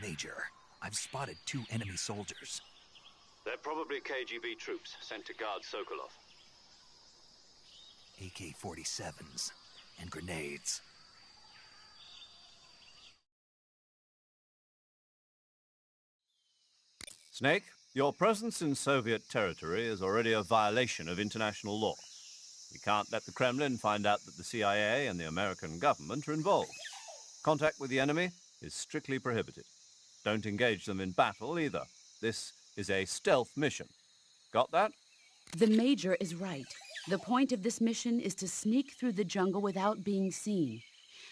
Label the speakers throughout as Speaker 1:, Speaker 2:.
Speaker 1: Major. I've spotted 2 enemy soldiers.
Speaker 2: They're probably KGB troops sent to guard Sokolov.
Speaker 1: AK-47s and grenades.
Speaker 3: Snake, your presence in Soviet territory is already a violation of international law. We can't let the Kremlin find out that the CIA and the American government are involved. Contact with the enemy is strictly prohibited. Don't engage them in battle either. This is a stealth mission. Got that?
Speaker 4: The Major is right. The point of this mission is to sneak through the jungle without being seen.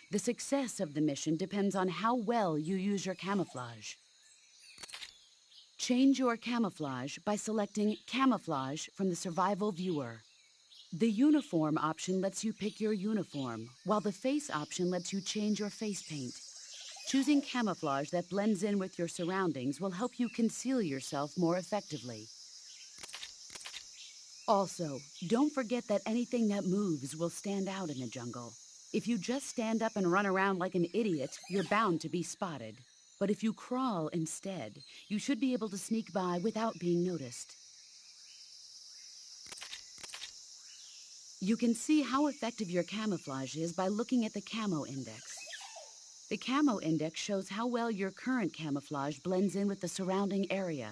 Speaker 4: The success of the mission depends on how well you use your camouflage. Change your camouflage by selecting Camouflage from the Survival Viewer. The Uniform option lets you pick your uniform, while the Face option lets you change your face paint. Choosing camouflage that blends in with your surroundings will help you conceal yourself more effectively. Also, don't forget that anything that moves will stand out in the jungle. If you just stand up and run around like an idiot, you're bound to be spotted. But if you crawl instead, you should be able to sneak by without being noticed. You can see how effective your camouflage is by looking at the Camo Index. The Camo Index shows how well your current camouflage blends in with the surrounding area.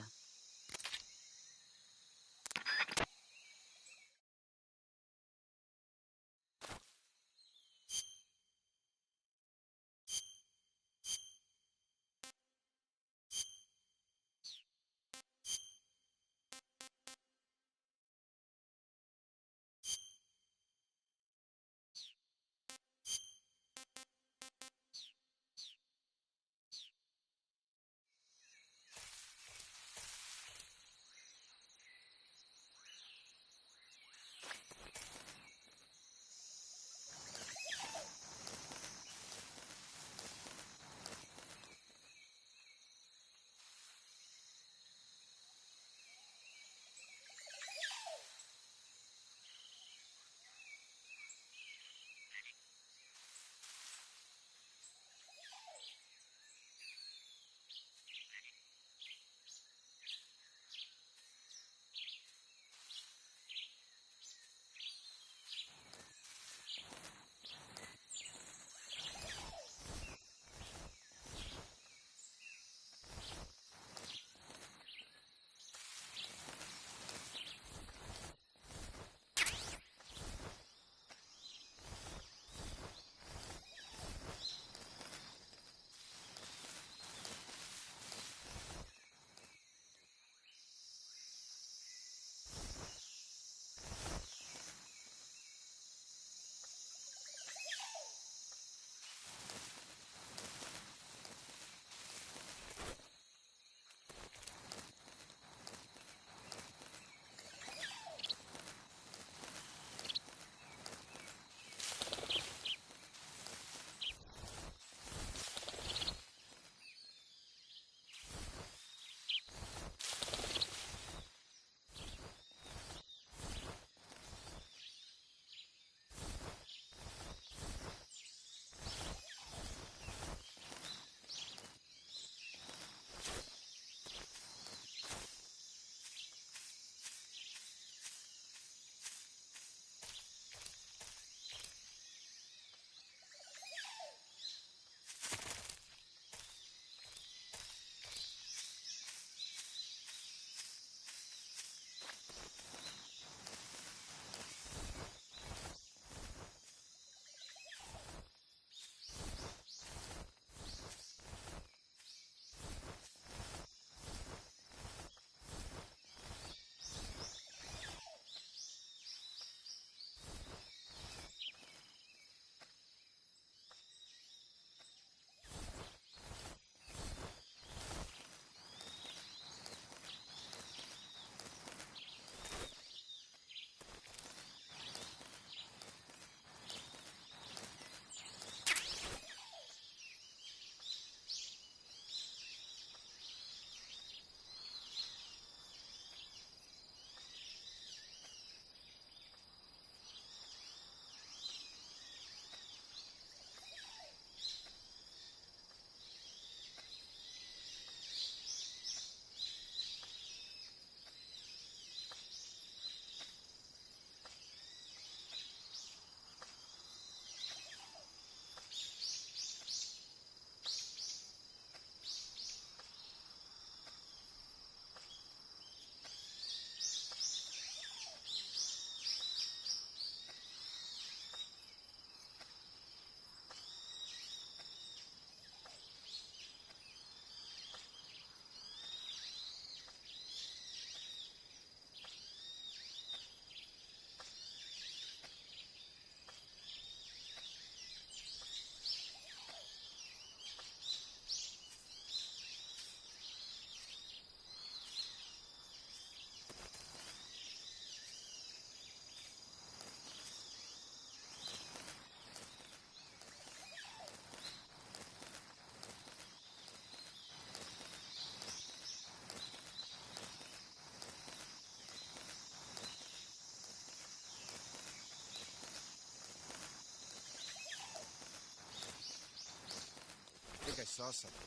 Speaker 5: saw something.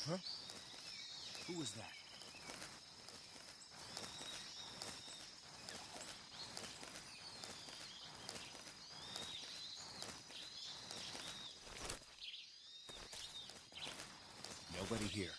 Speaker 5: Huh? Who was that? Nobody here.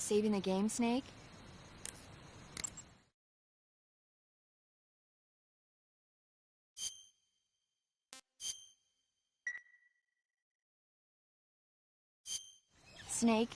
Speaker 6: saving the game, Snake? Snake?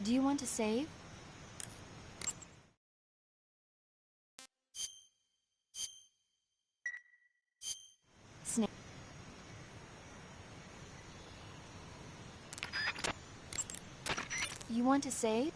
Speaker 6: Do you want to save? Snake. You want to save?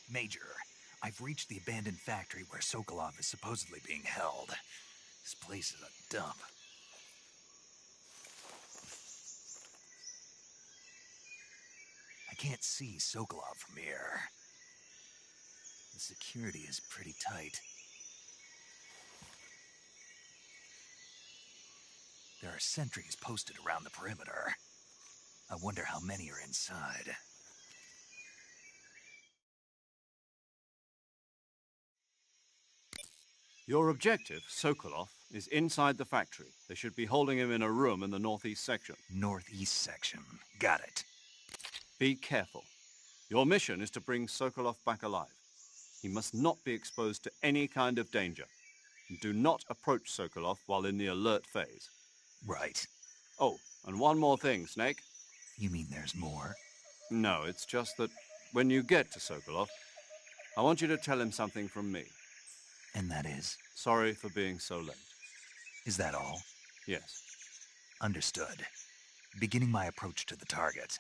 Speaker 1: Major, I've reached the abandoned factory where Sokolov is supposedly being held. This place is a dump. I can't see Sokolov from here. The security is pretty tight. There are sentries posted around the perimeter. I wonder how many are inside.
Speaker 3: Your objective, Sokolov, is inside the factory. They should be holding him in a room in the northeast section.
Speaker 1: Northeast section. Got it.
Speaker 3: Be careful. Your mission is to bring Sokolov back alive. He must not be exposed to any kind of danger. Do not approach Sokolov while in the alert phase.
Speaker 1: Right.
Speaker 3: Oh, and one more thing, Snake.
Speaker 1: You mean there's more?
Speaker 3: No, it's just that when you get to Sokolov, I want you to tell him something from me.
Speaker 1: And that is?
Speaker 3: Sorry for being so late.
Speaker 1: Is that all?
Speaker 3: Yes.
Speaker 1: Understood. Beginning my approach to the target.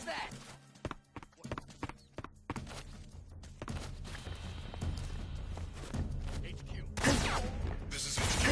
Speaker 5: Who's that?
Speaker 7: This is HQ.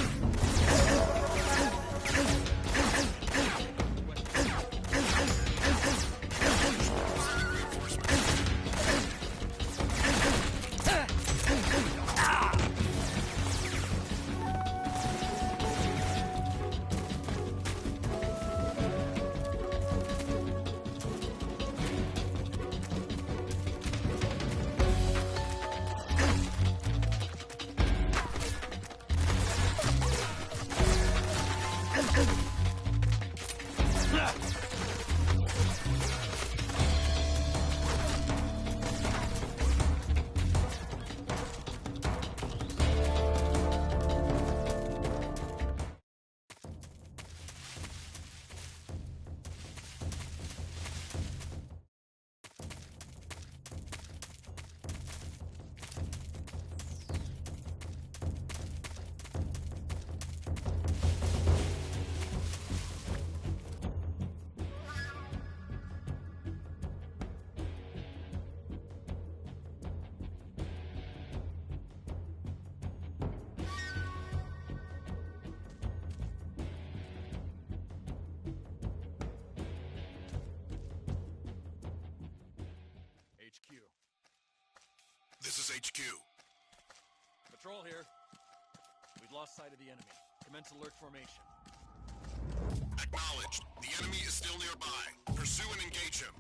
Speaker 5: HQ.
Speaker 7: This is HQ.
Speaker 5: Patrol here. We've lost sight of the enemy. Commence alert formation.
Speaker 7: Acknowledged. The enemy is still nearby. Pursue and engage him.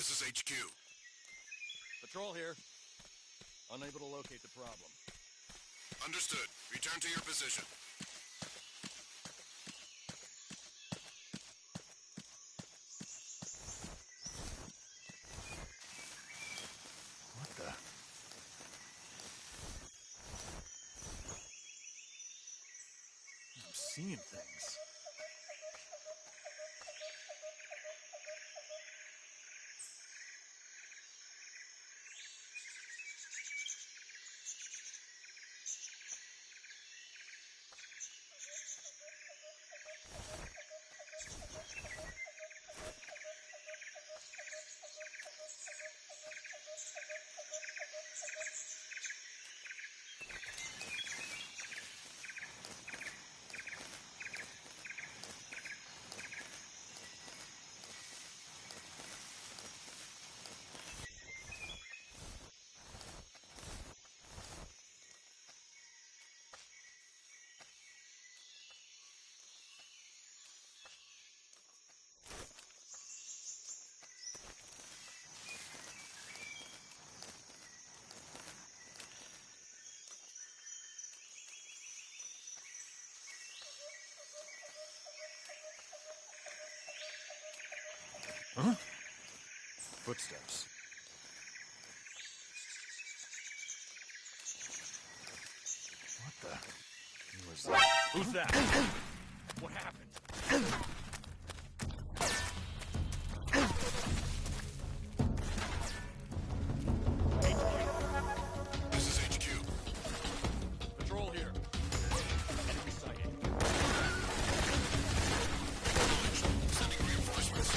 Speaker 7: This is HQ.
Speaker 5: Patrol here. Unable to locate the problem.
Speaker 7: Understood. Return to your position.
Speaker 1: What the?
Speaker 5: I'm seeing things. Footsteps. What the? Who was that? Who's that? What happened?
Speaker 7: This is HQ.
Speaker 5: Patrol here. Enemy sighted.
Speaker 7: Sending reinforcements.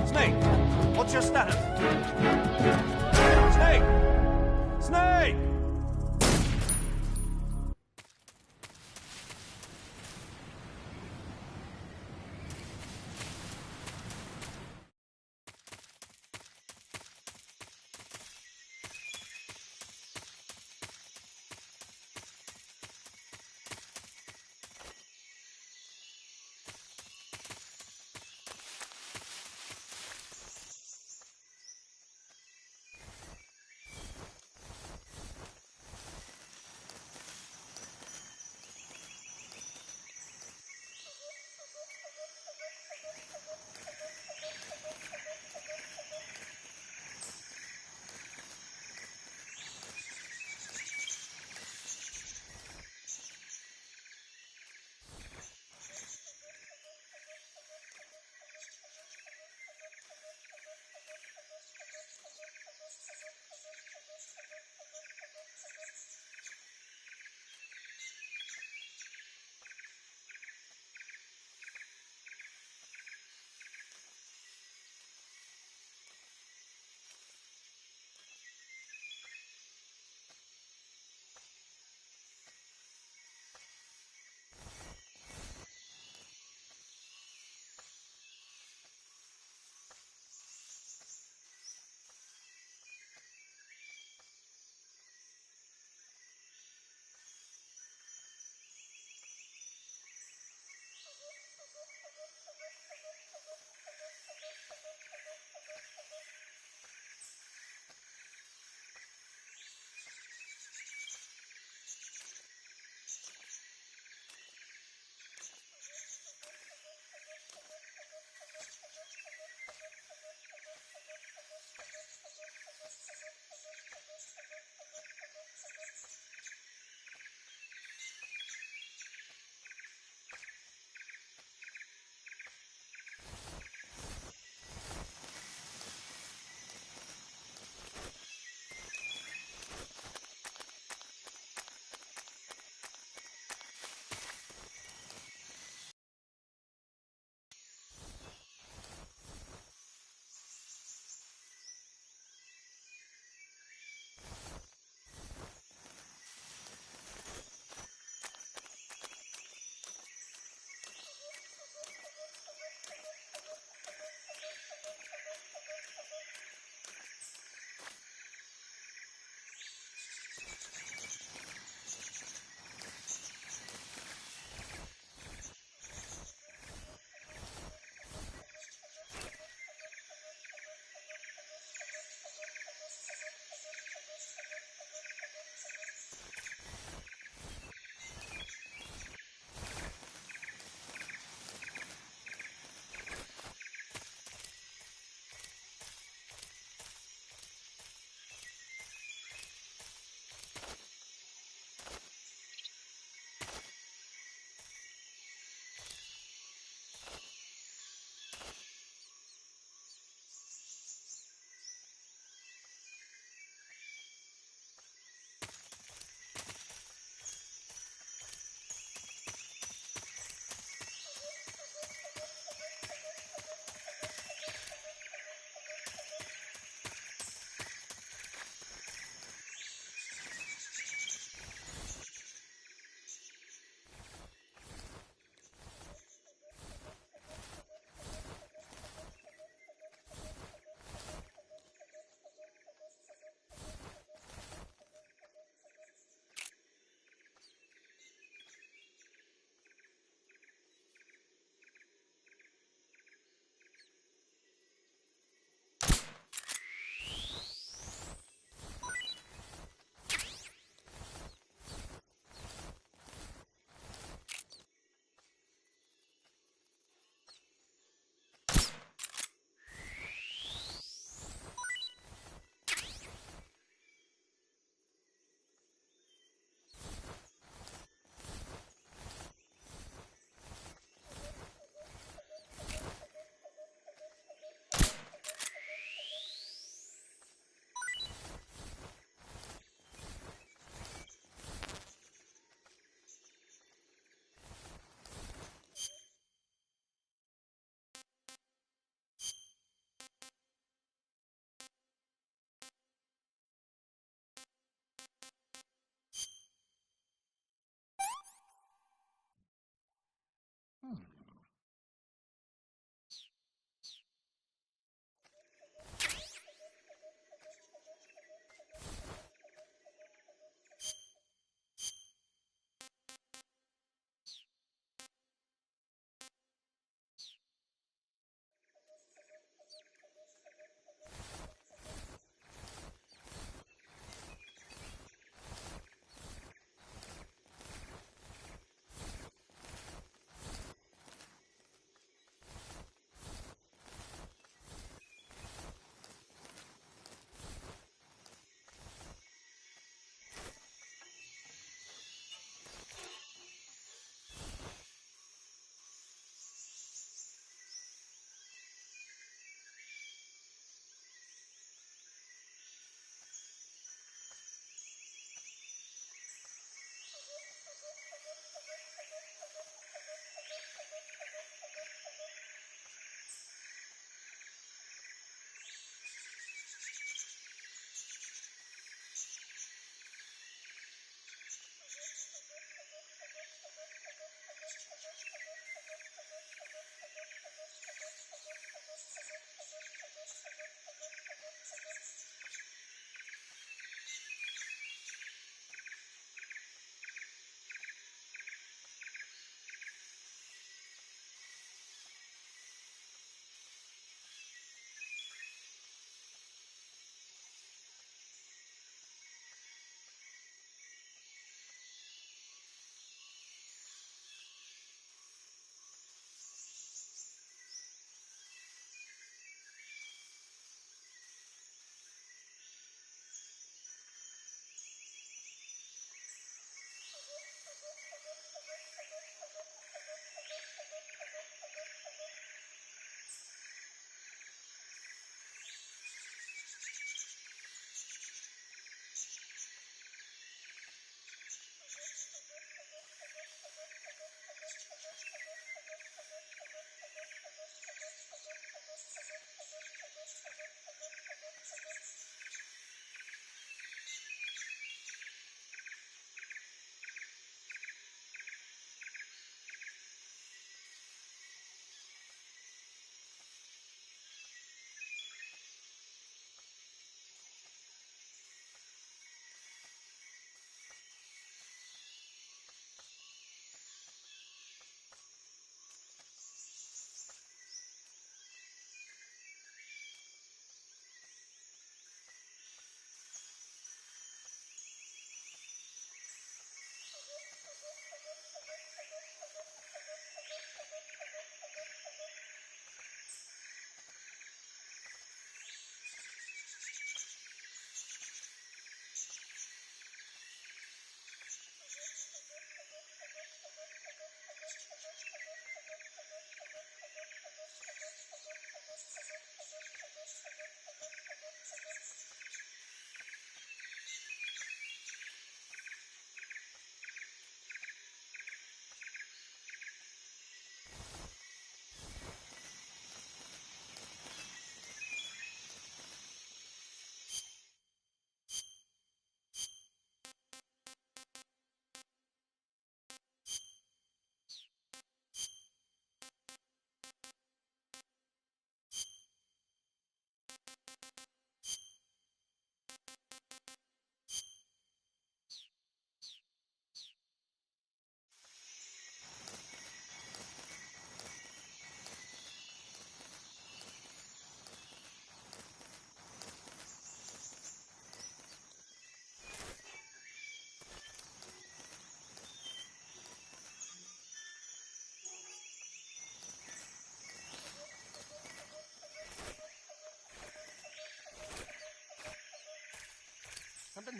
Speaker 3: Snake! What's your status? Snake! Snake!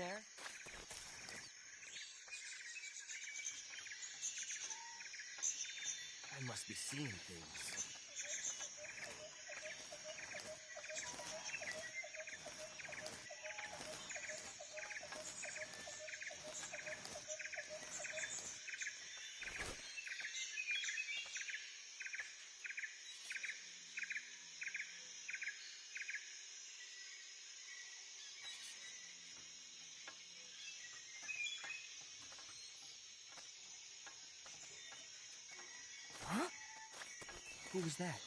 Speaker 8: there. I must be seeing things. Huh? Who was that?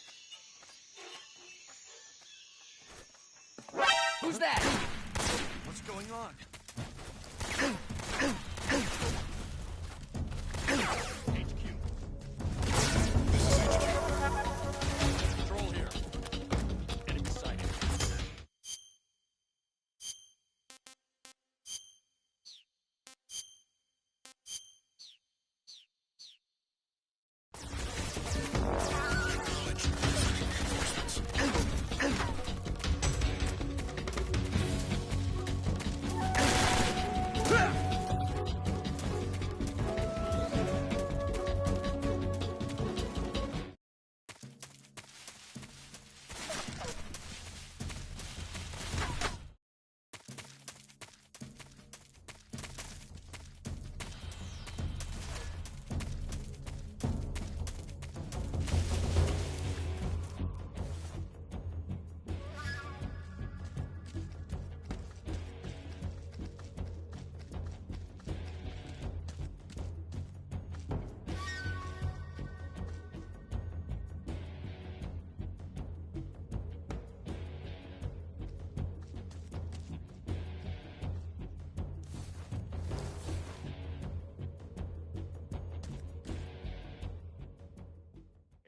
Speaker 8: Who's that?
Speaker 5: What's going on? HQ.
Speaker 7: This is HQ.
Speaker 5: Control here. Enemy sighted.
Speaker 7: Acknowledged. Reinforcements.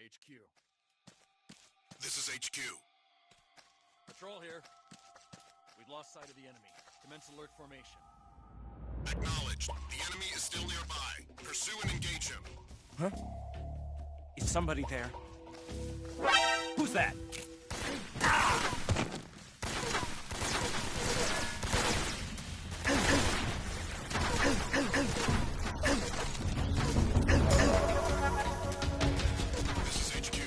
Speaker 5: HQ.
Speaker 7: This is HQ.
Speaker 5: Patrol here. We've lost sight of the enemy. Commence alert formation.
Speaker 7: Acknowledged. The enemy is still nearby. Pursue and engage him.
Speaker 8: Huh? Is somebody there? Who's that?
Speaker 7: This is HQ.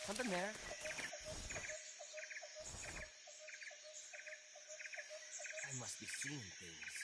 Speaker 8: Something there. I must be seeing things.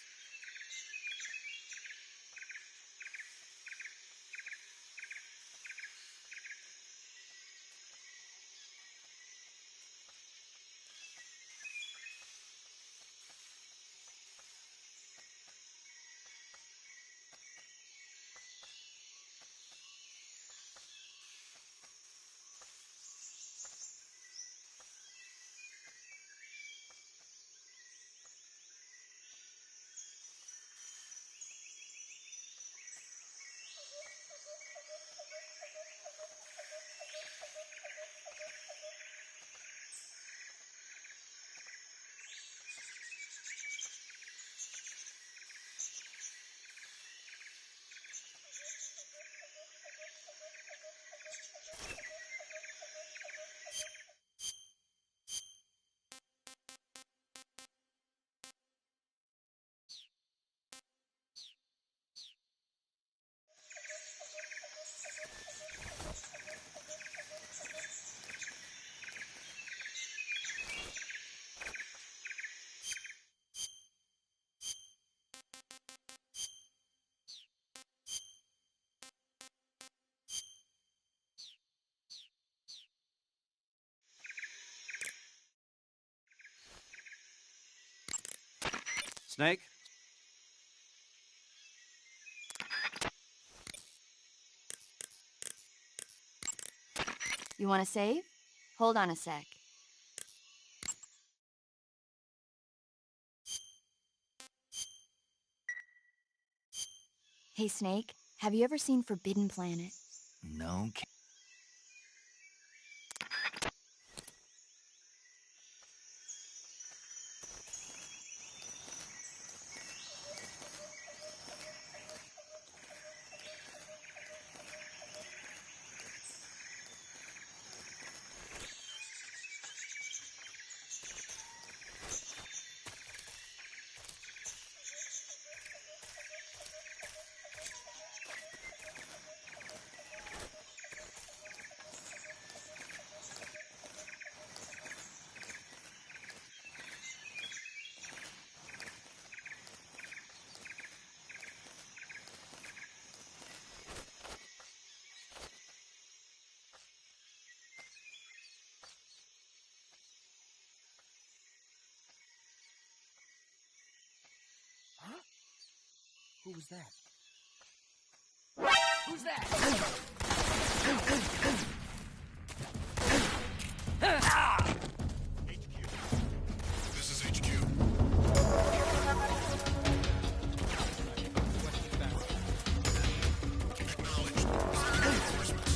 Speaker 3: Snake?
Speaker 6: You want to save? Hold on a sec. Hey, Snake, have you ever seen Forbidden Planet?
Speaker 1: No.
Speaker 8: Huh? Who was that? Who's that?
Speaker 7: This is HQ. Acknowledged. Reinforcements.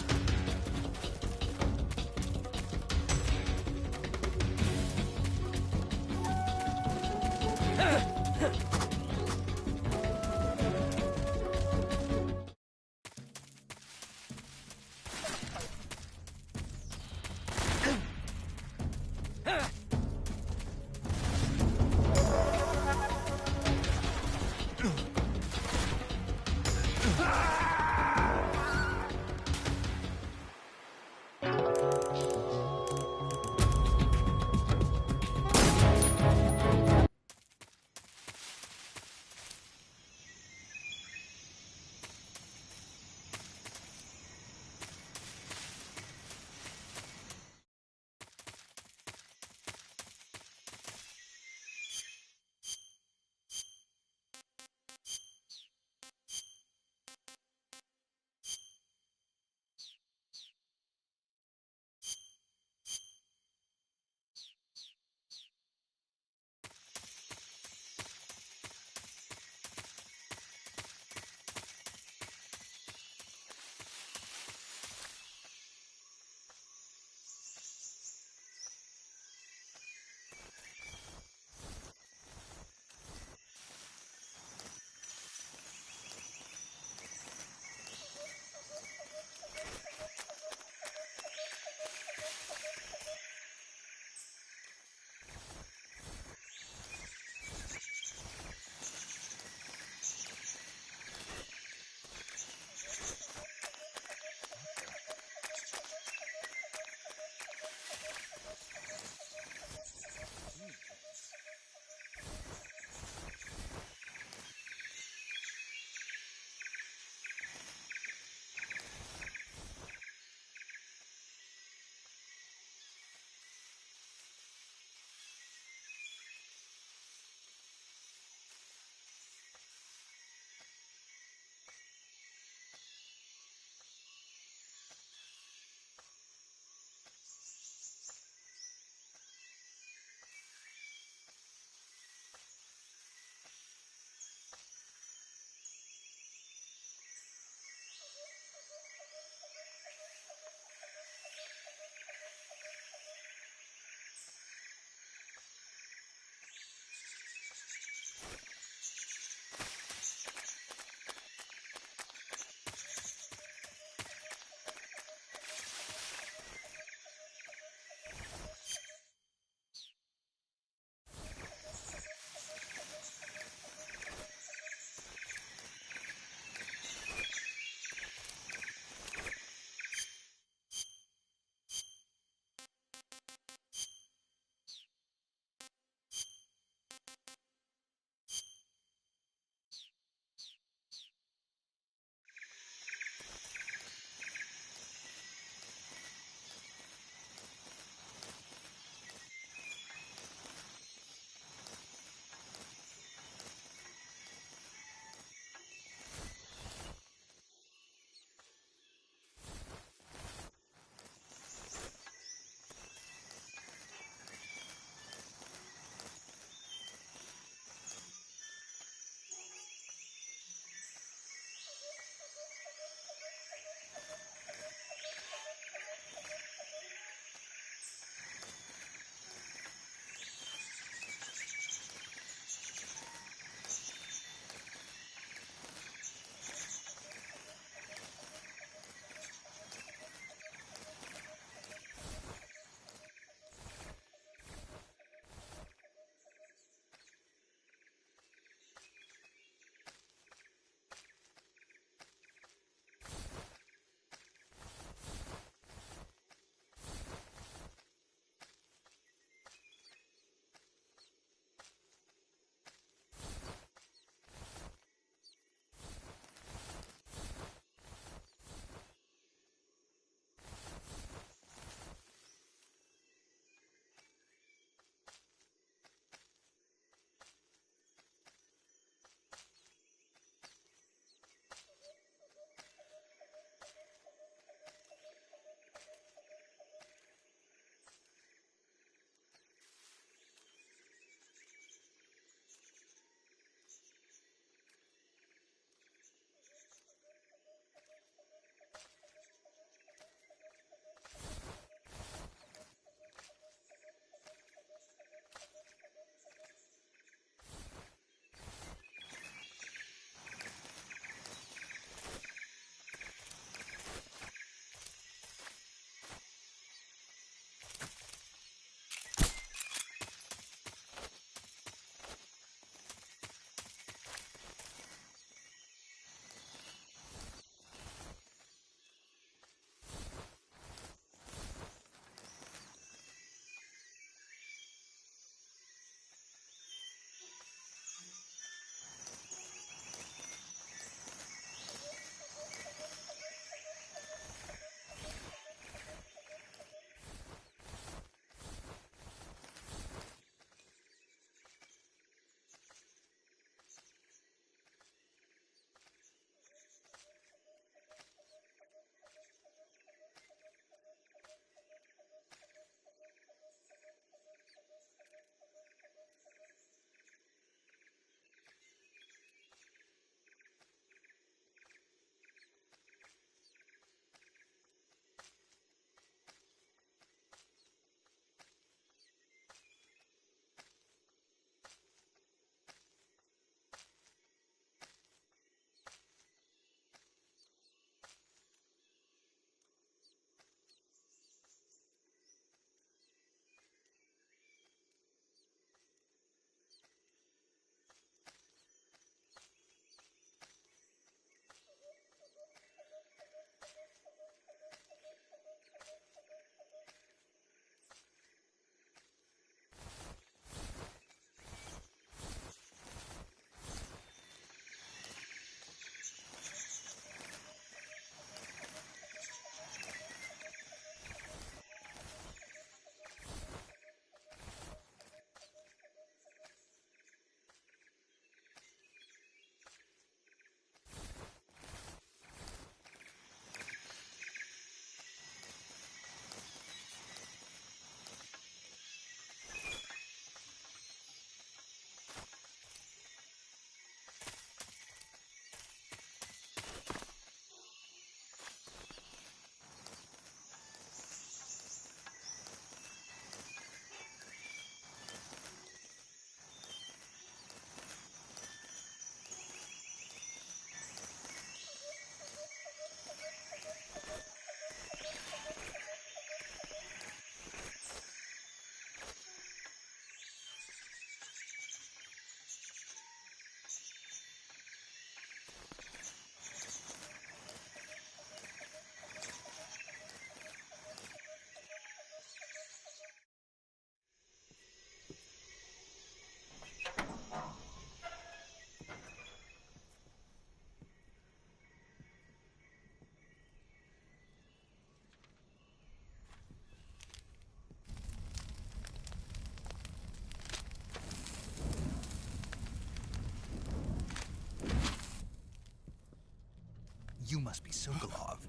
Speaker 1: You must be Sokolov.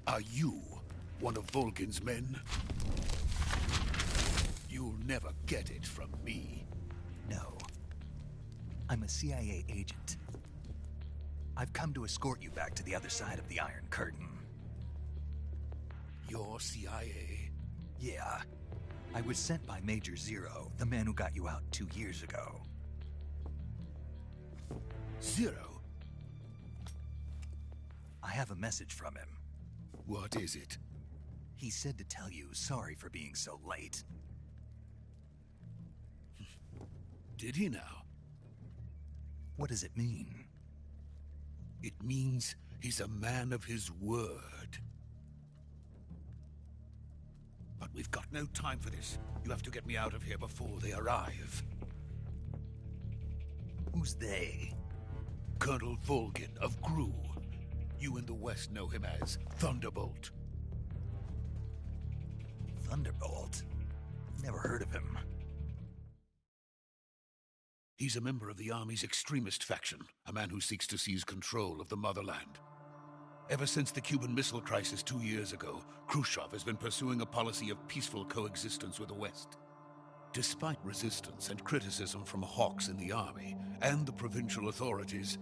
Speaker 9: Are you one of Volgin's men? You'll never get it from me.
Speaker 1: No. I'm a CIA agent. I've come to escort you back to the other side of the Iron Curtain.
Speaker 9: You're CIA?
Speaker 1: Yeah. I was sent by Major Zero, the man who got you out 2 years ago.
Speaker 9: Zero?
Speaker 1: I have a message from him.
Speaker 9: What is it?
Speaker 1: He said to tell you sorry for being so late.
Speaker 9: Did he now?
Speaker 1: What does it mean?
Speaker 9: It means he's a man of his word. But we've got no time for this. You have to get me out of here before they arrive.
Speaker 1: Who's they?
Speaker 9: Colonel Volgin of GRU. You in the West know him as Thunderbolt.
Speaker 1: Thunderbolt? Never heard of him.
Speaker 9: He's a member of the Army's extremist faction, a man who seeks to seize control of the motherland. Ever since the Cuban Missile Crisis 2 years ago, Khrushchev has been pursuing a policy of peaceful coexistence with the West. Despite resistance and criticism from hawks in the army and the provincial authorities,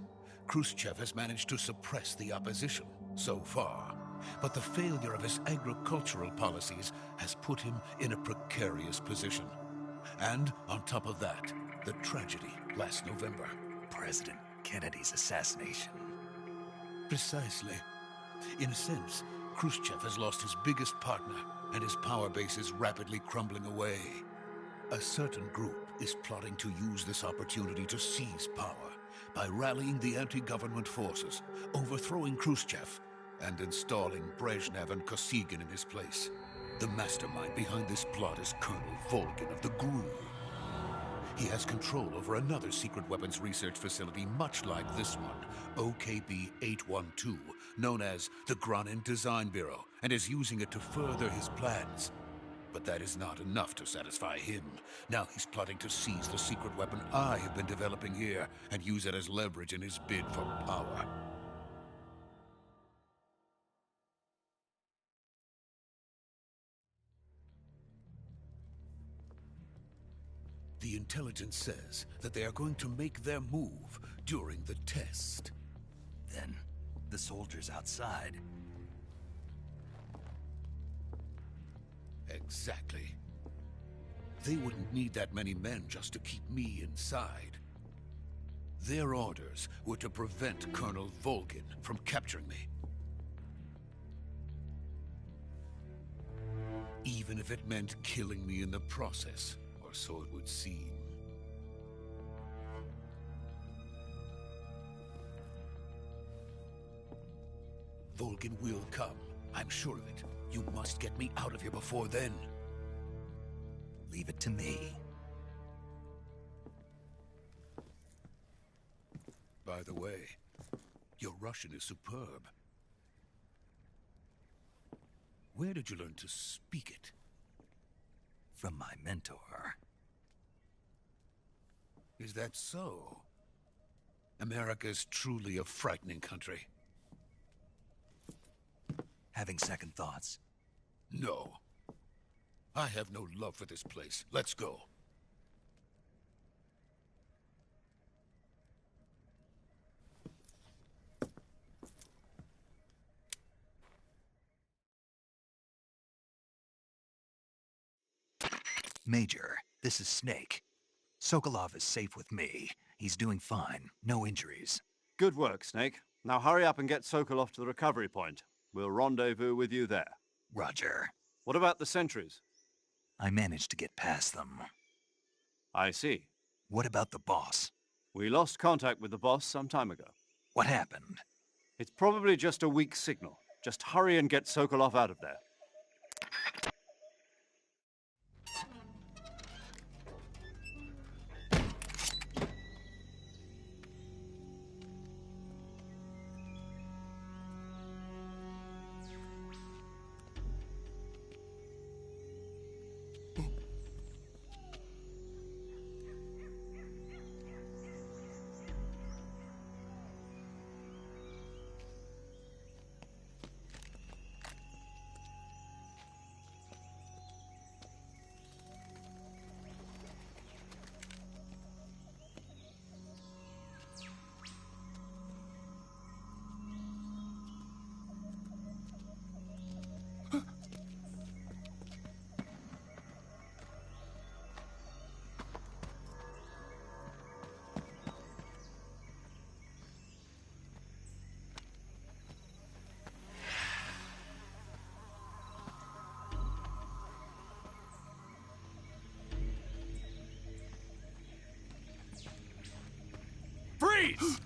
Speaker 9: Khrushchev has managed to suppress the opposition so far. But the failure of his agricultural policies has put him in a precarious position. And on top of that, the tragedy last November.
Speaker 1: President Kennedy's assassination.
Speaker 9: Precisely. In a sense, Khrushchev has lost his biggest partner, and his power base is rapidly crumbling away. A certain group is plotting to use this opportunity to seize power by rallying the anti-government forces, overthrowing Khrushchev, and installing Brezhnev and Kosygin in his place. The mastermind behind this plot is Colonel Volgin of the GRU. He has control over another secret weapons research facility much like this one, OKB-812, known as the Granin Design Bureau, and is using it to further his plans. But that is not enough to satisfy him. Now he's plotting to seize the secret weapon I have been developing here and use it as leverage in his bid for power. The intelligence says that they are going to make their move during the test.
Speaker 1: Then, the soldiers outside.
Speaker 9: Exactly. They wouldn't need that many men just to keep me inside. Their orders were to prevent Colonel Volgin from capturing me. Even if it meant killing me in the process, or so it would seem. Volgin will come. I'm sure of it. You must get me out of here before then.
Speaker 1: Leave it to me.
Speaker 9: By the way, your Russian is superb. Where did you learn to speak it?
Speaker 1: From my mentor.
Speaker 9: Is that so? America is truly a frightening country.
Speaker 1: Having second thoughts?
Speaker 9: No. I have no love for this place. Let's go.
Speaker 1: Major, this is Snake. Sokolov is safe with me. He's doing fine. No injuries.
Speaker 3: Good work, Snake. Now hurry up and get Sokolov to the recovery point. We'll rendezvous with you there.
Speaker 1: Roger.
Speaker 3: What about the sentries?
Speaker 1: I managed to get past them.
Speaker 3: I see.
Speaker 1: What about the boss?
Speaker 3: We lost contact with the boss some time ago.
Speaker 1: What happened?
Speaker 3: It's probably just a weak signal. Just hurry and get Sokolov out of there.
Speaker 5: Freeze!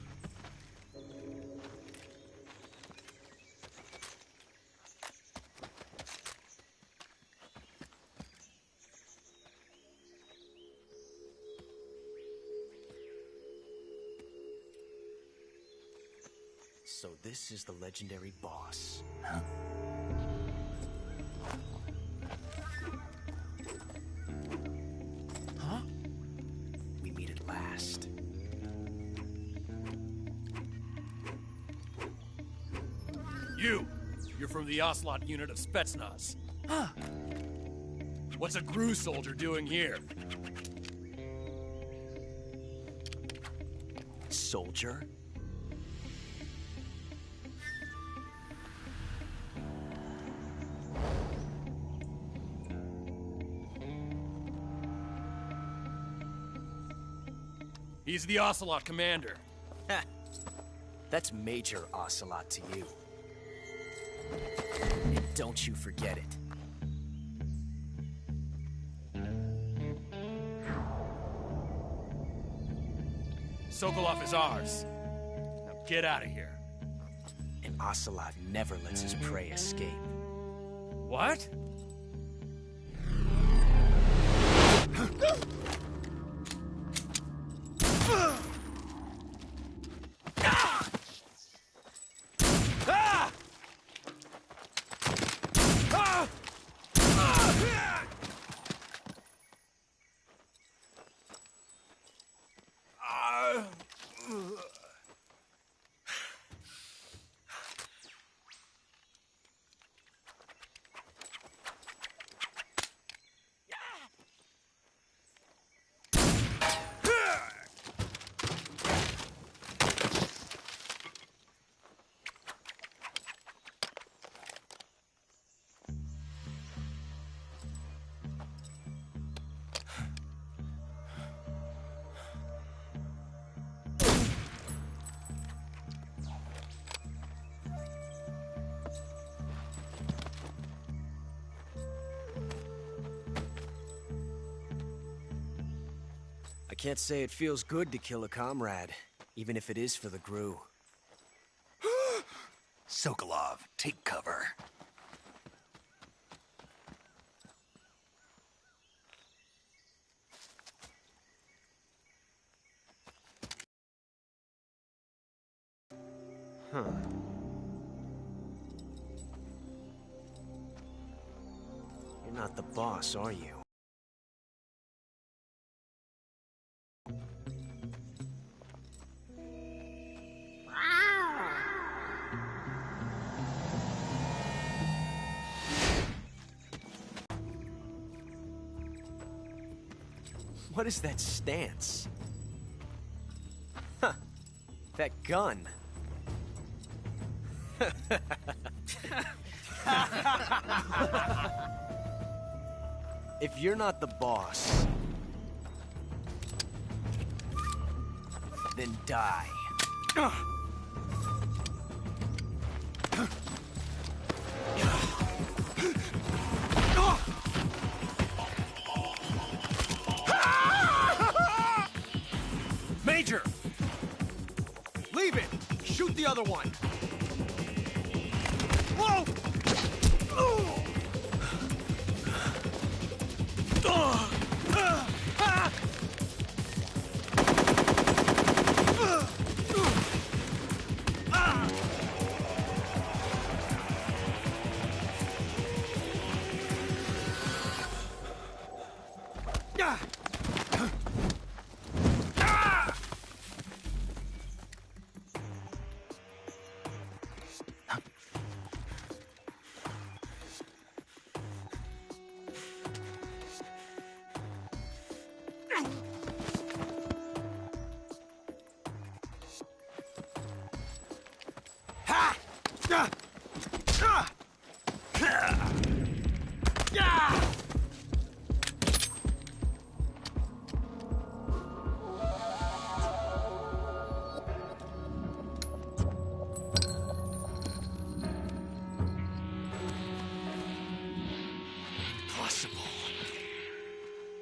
Speaker 8: So this is the legendary boss.
Speaker 1: Huh?
Speaker 8: Huh? We meet at last.
Speaker 5: You're from the Ocelot unit of Spetsnaz. Huh. What's a GRU soldier doing here?
Speaker 8: Soldier?
Speaker 5: He's the Ocelot commander.
Speaker 8: Ha! That's Major Ocelot to you. And don't you forget it.
Speaker 5: Sokolov is ours. Now get out of here.
Speaker 8: And Ocelot never lets his prey escape.
Speaker 5: What?
Speaker 8: I can't say it feels good to kill a comrade, even if it is for the GRU.
Speaker 1: Sokolov, take cover.
Speaker 8: Huh. You're not the boss, are you? What is that stance? Huh. That gun. If you're not the boss, then die.
Speaker 5: Major! Leave it! Shoot the other one! Whoa!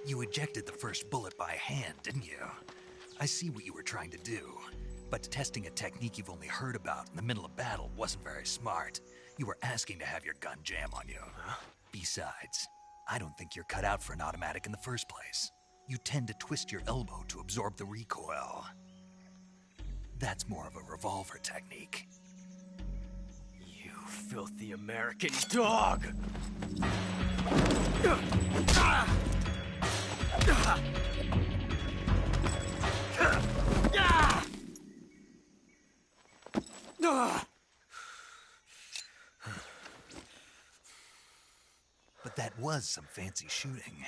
Speaker 1: You ejected the first bullet by hand, didn't you? I see what you were trying to do. But testing a technique you've only heard about in the middle of battle wasn't very smart. You were asking to have your gun jam on you. Besides, I don't think you're cut out for an automatic in the first place. You tend to twist your elbow to absorb the recoil. That's more of a revolver technique.
Speaker 8: You filthy American dog!
Speaker 1: But that was some fancy shooting.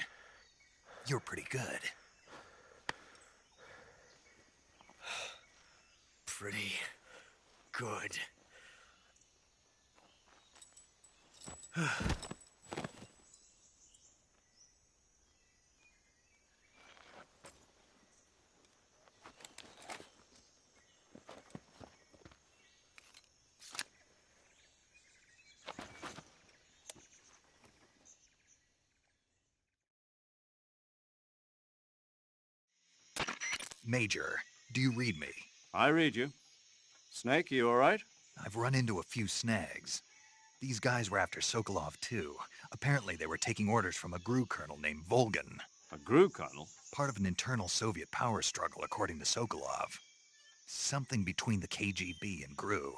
Speaker 1: You're pretty good.
Speaker 8: Pretty good.
Speaker 1: Major, do you read me?
Speaker 3: I read you. Snake, you all right?
Speaker 1: I've run into a few snags. These guys were after Sokolov, too. Apparently they were taking orders from a GRU colonel named Volgin.
Speaker 3: A GRU colonel?
Speaker 1: Part of an internal Soviet power struggle, according to Sokolov. Something between the KGB and GRU.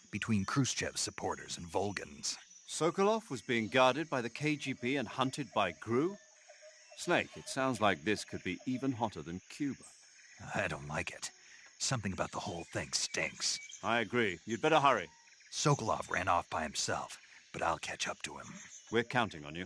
Speaker 1: Between Khrushchev's supporters and Volgin's.
Speaker 3: Sokolov was being guarded by the KGB and hunted by GRU? Snake, it sounds like this could be even hotter than Cuba.
Speaker 1: I don't like it. Something about the whole thing stinks.
Speaker 3: I agree. You'd better hurry.
Speaker 1: Sokolov ran off by himself, but I'll catch up to him.
Speaker 3: We're counting on you.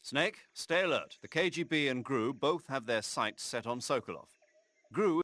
Speaker 3: Snake, stay alert. The KGB and GRU both have their sights set on Sokolov. GRU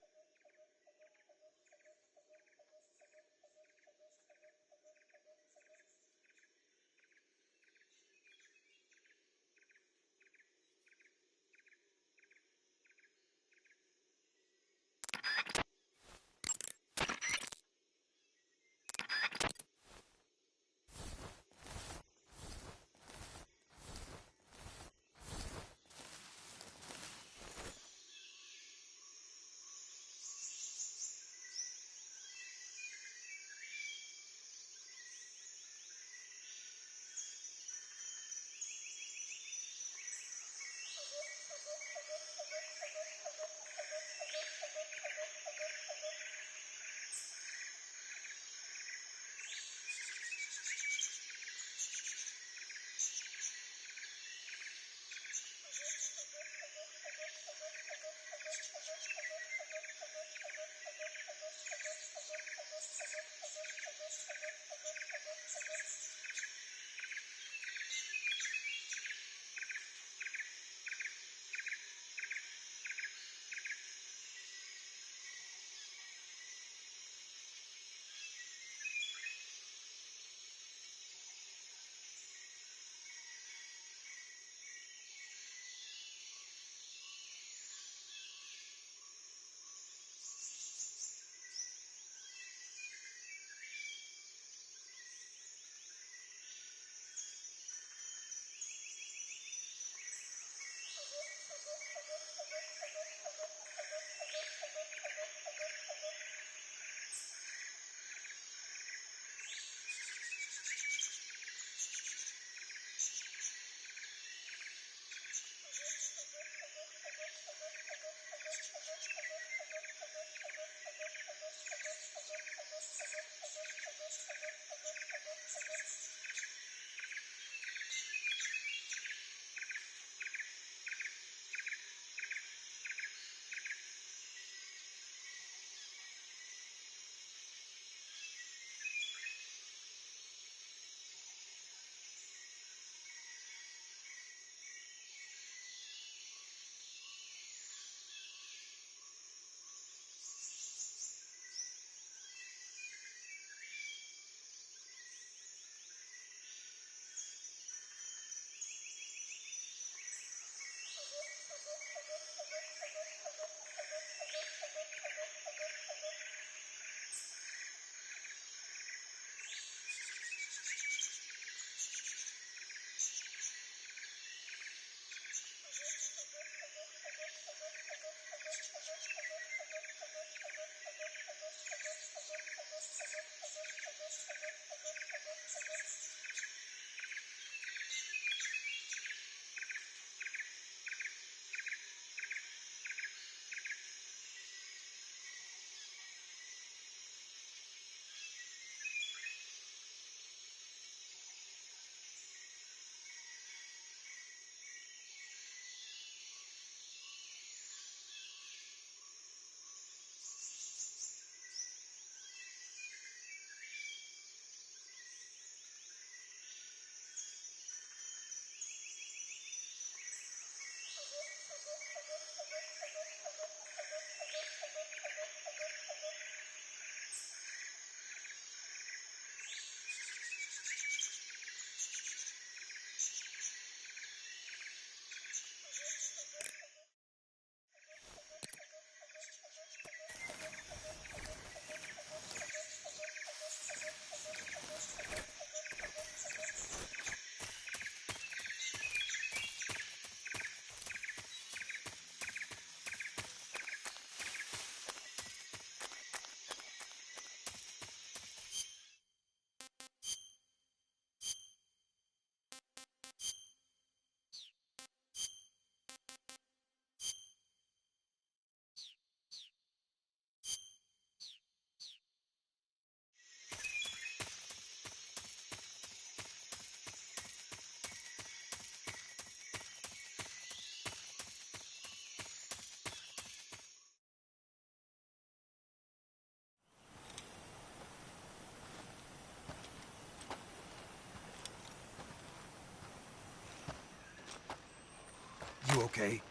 Speaker 1: You okay?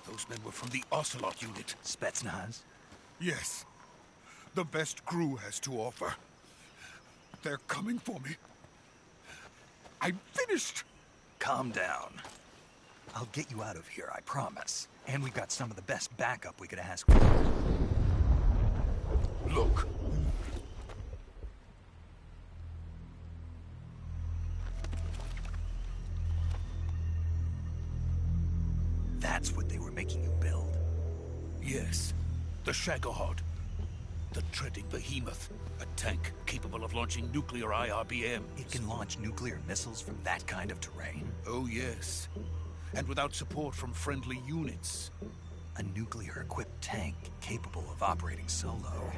Speaker 9: Those men were from the Ocelot unit.
Speaker 1: Spetsnaz?
Speaker 9: Yes. The best crew has to offer. They're coming for me. I'm finished!
Speaker 1: Calm down. I'll get you out of here, I promise. And we've got some of the best backup we could ask for.
Speaker 9: Look.
Speaker 1: That's what they were making you build?
Speaker 9: Yes. The Shagohod. The treading behemoth. A tank capable of launching nuclear IRBMs.
Speaker 1: It can launch nuclear missiles from that kind of terrain?
Speaker 9: Oh, yes. And without support from friendly units.
Speaker 1: A nuclear-equipped tank capable of operating solo.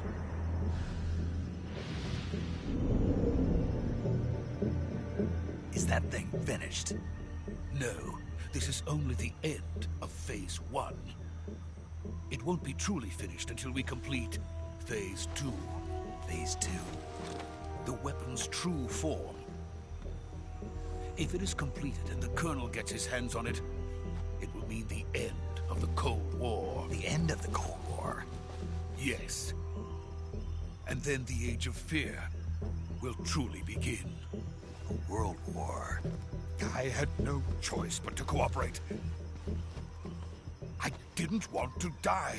Speaker 1: Is that thing finished?
Speaker 9: No. This is only the end of Phase 1. It won't be truly finished until we complete Phase 2.
Speaker 1: Phase 2?
Speaker 9: The weapon's true form. If it is completed and the Colonel gets his hands on it, it will mean the end of the Cold War.
Speaker 1: The end of the Cold War?
Speaker 9: Yes. And then the Age of Fear will truly begin.
Speaker 1: A world war?
Speaker 9: I had no choice but to cooperate. I didn't want to die.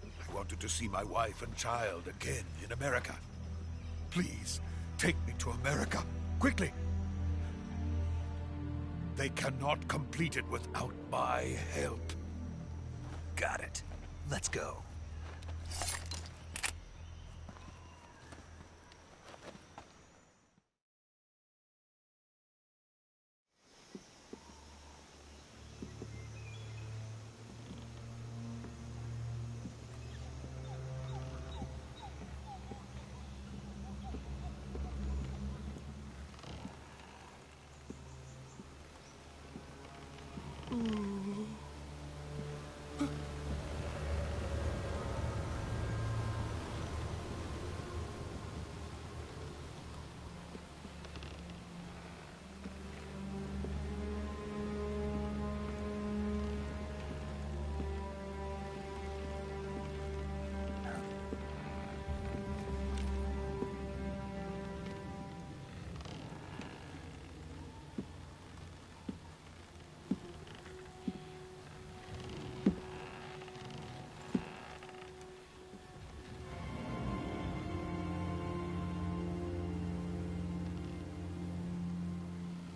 Speaker 9: I wanted to see my wife and child again in America. Please, take me to America, quickly. They cannot complete it without my help.
Speaker 1: Got it. Let's go.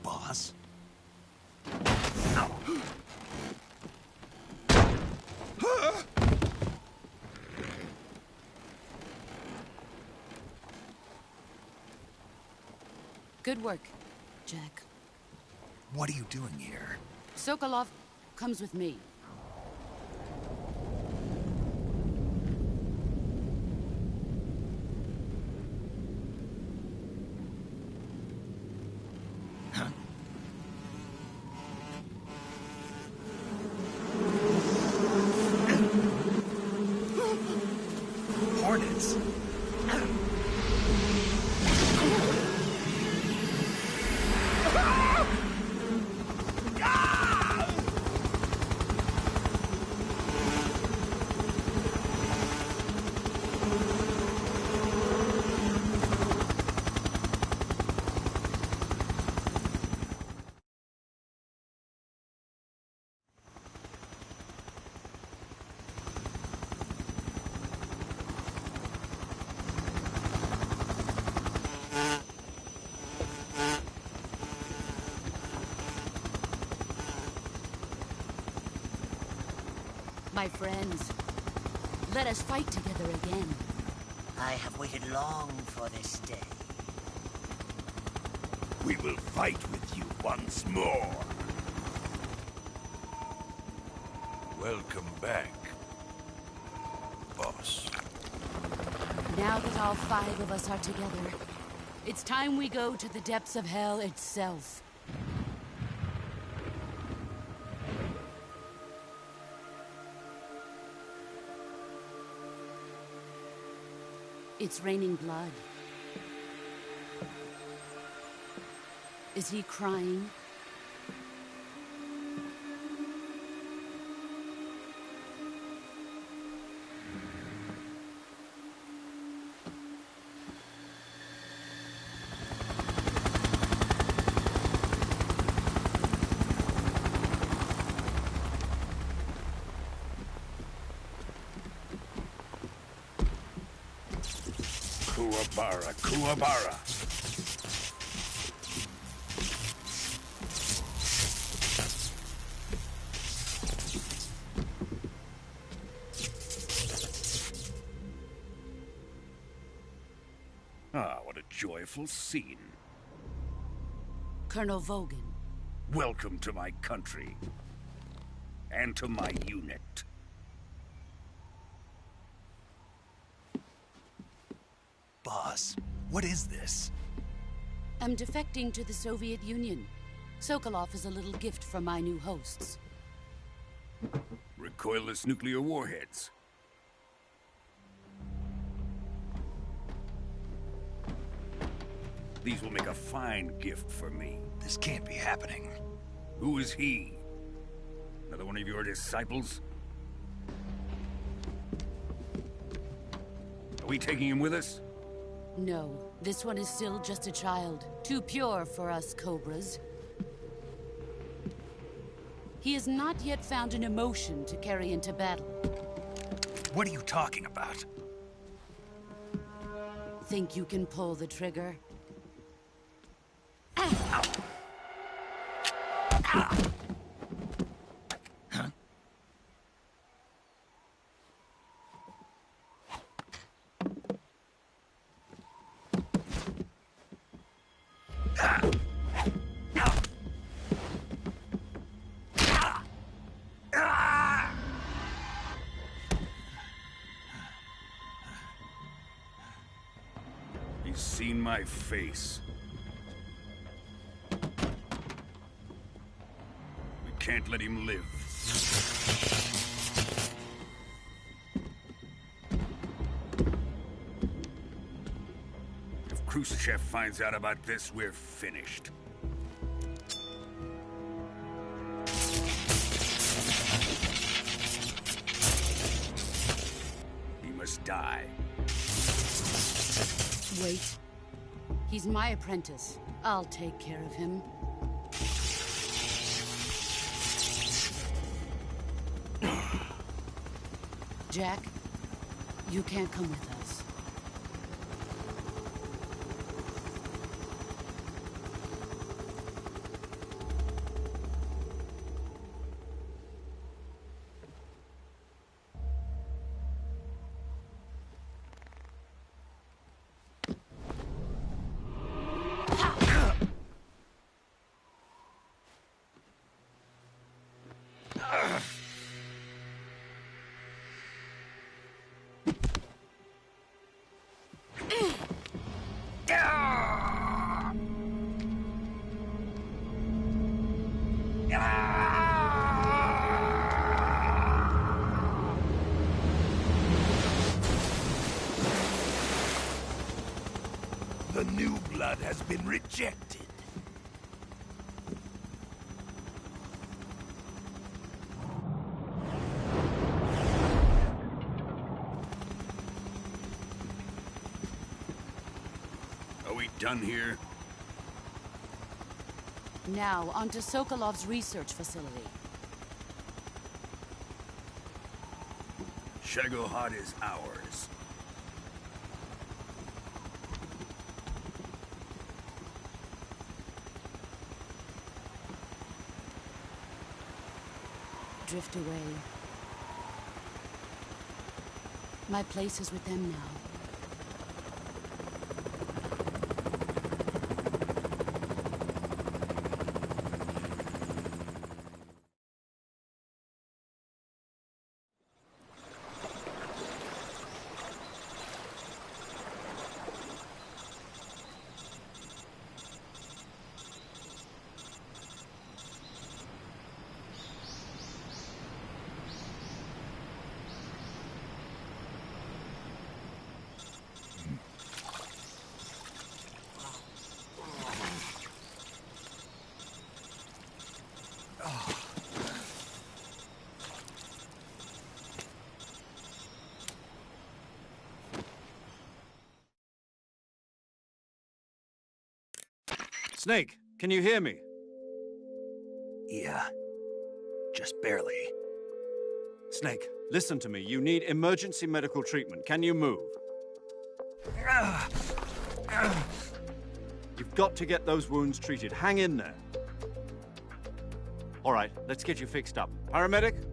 Speaker 1: Boss?
Speaker 4: Good work, Jack.
Speaker 1: What are you doing here?
Speaker 4: Sokolov comes with me.
Speaker 1: Hornets?
Speaker 4: My friends, let us fight together again.
Speaker 10: I have waited long for this day.
Speaker 5: We will fight with you once more. Welcome back, boss.
Speaker 4: Now that all 5 of us are together, it's time we go to the depths of hell itself. It's raining blood. Is he crying?
Speaker 9: Kuwabara, Kuwabara. Ah, what a joyful scene.
Speaker 4: Colonel Vogan.
Speaker 9: Welcome to my country. And to my unit.
Speaker 1: Boss, what is this?
Speaker 4: I'm defecting to the Soviet Union. Sokolov is a little gift from my new hosts.
Speaker 9: Recoilless nuclear warheads. These will make a fine gift for me.
Speaker 1: This can't be happening.
Speaker 9: Who is he? Another one of your disciples? Are we taking him with us?
Speaker 4: No, this one is still just a child. Too pure for us Cobras. He has not yet found an emotion to carry into battle.
Speaker 1: What are you talking about?
Speaker 4: Think you can pull the trigger?
Speaker 9: He's seen my face. We can't let him live. If Khrushchev finds out about this, we're finished. He must die.
Speaker 4: Wait. He's my apprentice. I'll take care of him. Jack, you can't come with us.
Speaker 1: The new blood has been rejected.
Speaker 9: Are we done here?
Speaker 4: Now, onto Sokolov's research facility.
Speaker 9: Shagohod is ours.
Speaker 4: Drift away. My place is with them now.
Speaker 3: Snake, can you hear me?
Speaker 1: Yeah. Just barely.
Speaker 3: Snake, listen to me. You need emergency medical treatment. Can you move? You've got to get those wounds treated. Hang in there. All right, let's get you fixed up. Paramedic?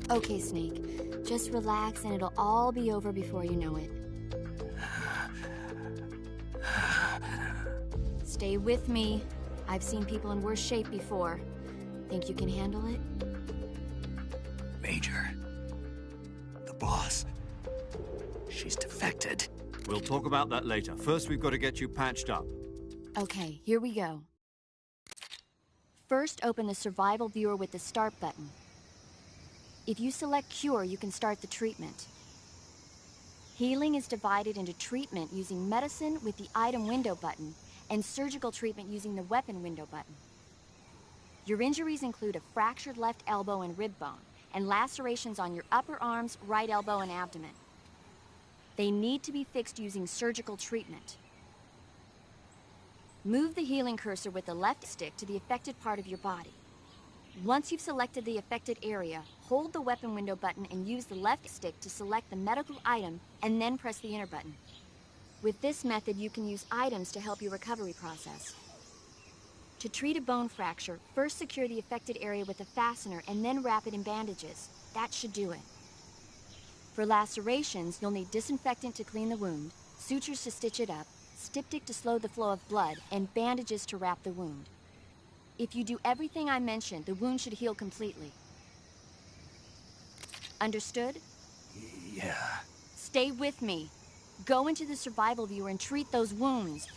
Speaker 6: Okay, Snake. Just relax and it'll all be over before you know it. Stay with me. I've seen people in worse shape before. Think you can handle it?
Speaker 1: Major. The boss. She's defected.
Speaker 3: We'll talk about that later. First, we've got to get you patched up.
Speaker 6: Okay, here we go. First, open the survival viewer with the start button. If you select cure, you can start the treatment. Healing is divided into treatment using medicine with the item window button and surgical treatment using the weapon window button. Your injuries include a fractured left elbow and rib bone, and lacerations on your upper arms, right elbow, and abdomen. They need to be fixed using surgical treatment. Move the healing cursor with the left stick to the affected part of your body. Once you've selected the affected area, hold the weapon window button and use the left stick to select the medical item and then press the enter button. With this method, you can use items to help your recovery process. To treat a bone fracture, first secure the affected area with a fastener and then wrap it in bandages. That should do it. For lacerations, you'll need disinfectant to clean the wound, sutures to stitch it up, styptic to slow the flow of blood, and bandages to wrap the wound. If you do everything I mentioned, the wound should heal completely. Understood?
Speaker 1: Yeah.
Speaker 6: Stay with me. Go into the survival viewer and treat those wounds.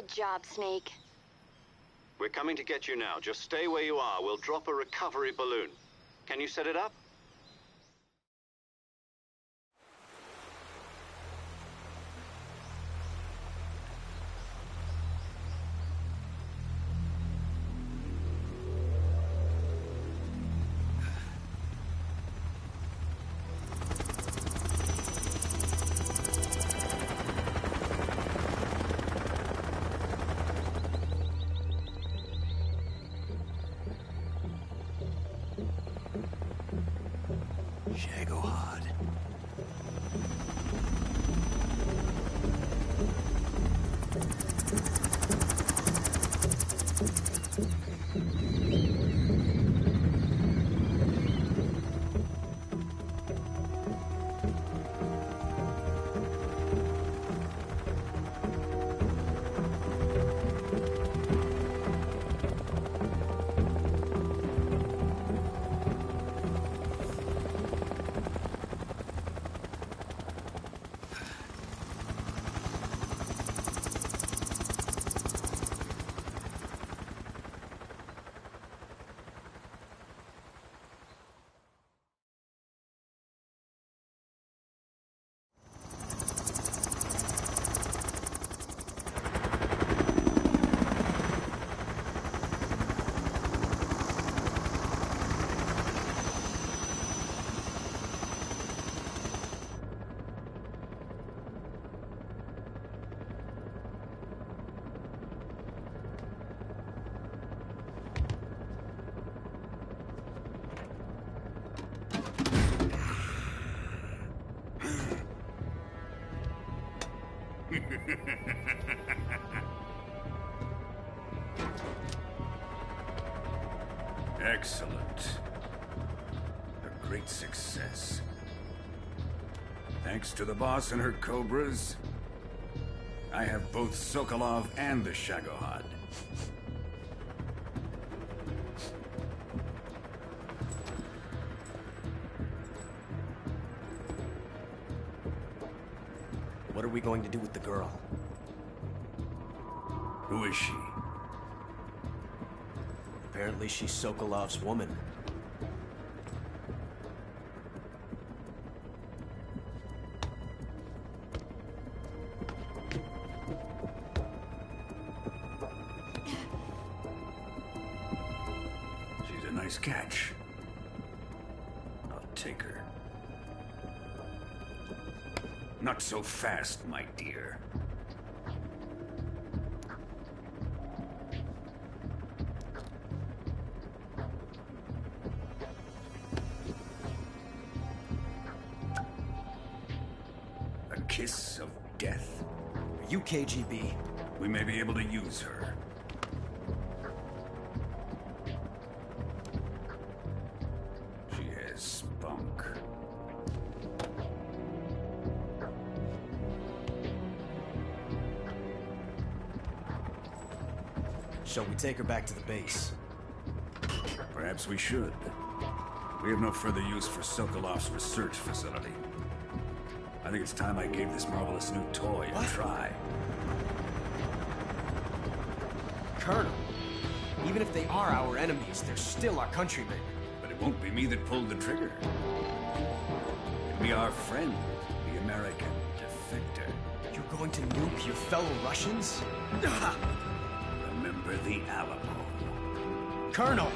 Speaker 6: Good job, Snake.
Speaker 2: We're coming to get you now. Just stay where you are. We'll drop a recovery balloon. Can you set it up?
Speaker 1: Shagohod.
Speaker 11: Excellent. A great success. Thanks to the boss and her cobras, I have both Sokolov and the Shagohod.
Speaker 8: What are we going to do with the girl?
Speaker 11: Who is she?
Speaker 8: Apparently she's Sokolov's woman.
Speaker 11: She's a nice catch. I'll take her. Not so fast, my dear. A kiss of death?
Speaker 8: Are you KGB?
Speaker 11: We may be able to use her. She has spunk.
Speaker 8: Shall we take her back to the base?
Speaker 11: Perhaps we should. We have no further use for Sokolov's research facility. I think it's time I gave this marvelous new toy a try.
Speaker 8: Colonel, even if they are our enemies, they're still our countrymen.
Speaker 11: But it won't be me that pulled the trigger. It'll be our friend, the American defector.
Speaker 8: You're going to nuke your fellow Russians?
Speaker 11: Remember the Alamo.
Speaker 8: Colonel!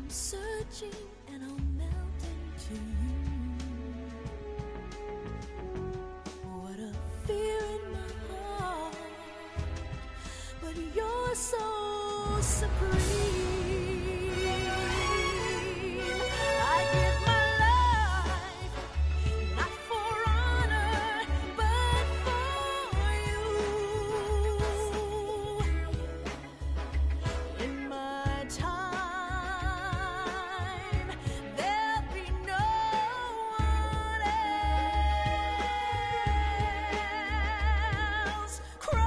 Speaker 12: I'm searching and I'll melt into you. What a fear in my heart, but you're so supreme. I give my life, not for honor, but for you. In my time, there'll be no one else. Crime,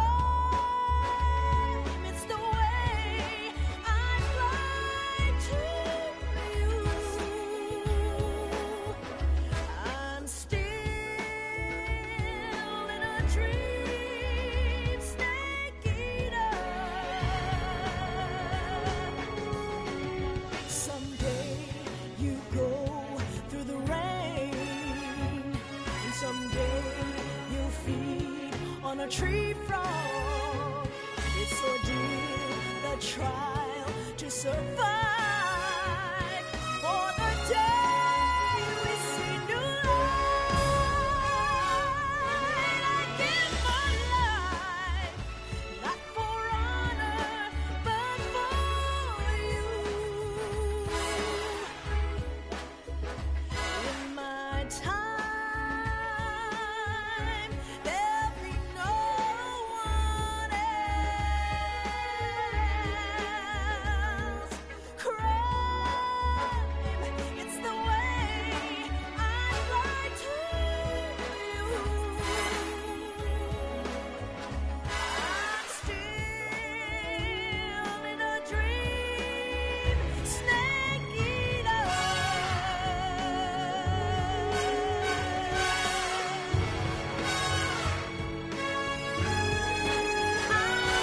Speaker 12: it's the way I fly to you. I'm still in a dream, snake eater. Someday you go through the rain, and someday you'll feed on a tree frog. It's ordeal, the trial to survive. For the day we see new light, I give my life, not for honor, but for you. In my time, there'll be no one else. Crime, it's the way I fly to you. I'm still in a dream, snake eater.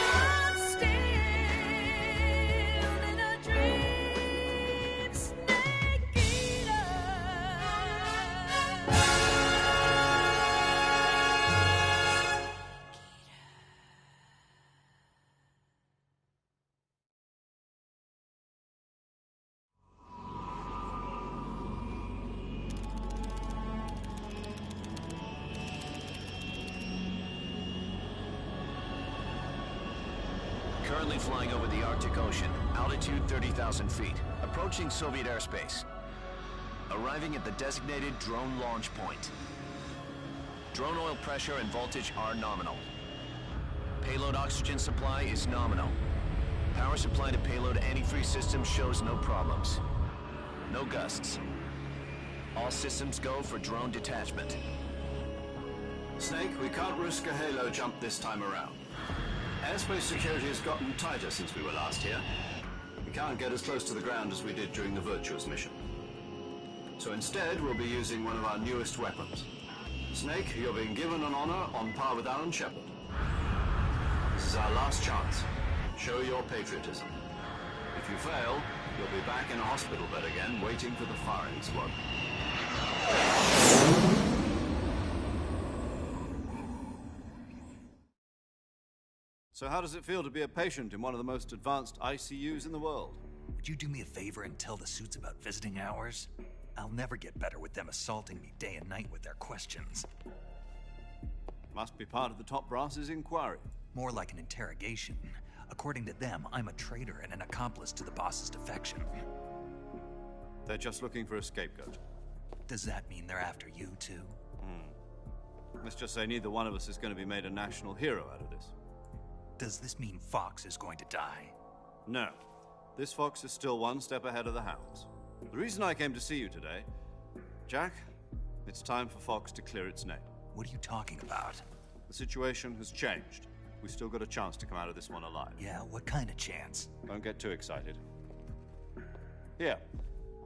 Speaker 12: I'm still in a dream, snake eater.
Speaker 13: Currently flying over the Arctic Ocean, altitude 30,000 feet, approaching Soviet airspace. Arriving at the designated drone launch point. Drone oil pressure and voltage are nominal. Payload oxygen supply is nominal. Power supply to payload antifreeze system shows no problems. No gusts. All systems go for drone detachment.
Speaker 14: Snake, we can't risk a halo jump this time around. Airspace security has gotten tighter since we were last here. We can't get as close to the ground as we did during the Virtuous mission. So instead, we'll be using one of our newest weapons. Snake, you're being given an honor on par with Alan Shepard. This is our last chance. Show your patriotism. If you fail, you'll be back in a hospital bed again, waiting for the firing squad.
Speaker 3: So how does it feel to be a patient in one of the most advanced ICUs in the world?
Speaker 1: Would you do me a favor and tell the suits about visiting hours? I'll never get better with them assaulting me day and night with their questions.
Speaker 3: Must be part of the top brass's inquiry.
Speaker 1: More like an interrogation. According to them, I'm a traitor and an accomplice to the boss's defection.
Speaker 3: They're just looking for a scapegoat.
Speaker 1: Does that mean they're after you, too?
Speaker 3: Let's just say neither one of us is going to be made a national hero out of this.
Speaker 1: Does this mean Fox is going to die?
Speaker 3: No. This Fox is still one step ahead of the hounds. The reason I came to see you today, Jack, it's time for Fox to clear its name.
Speaker 1: What are you talking about?
Speaker 3: The situation has changed. We've still got a chance to come out of this one alive.
Speaker 1: Yeah, what kind of chance?
Speaker 3: Don't get too excited. Here,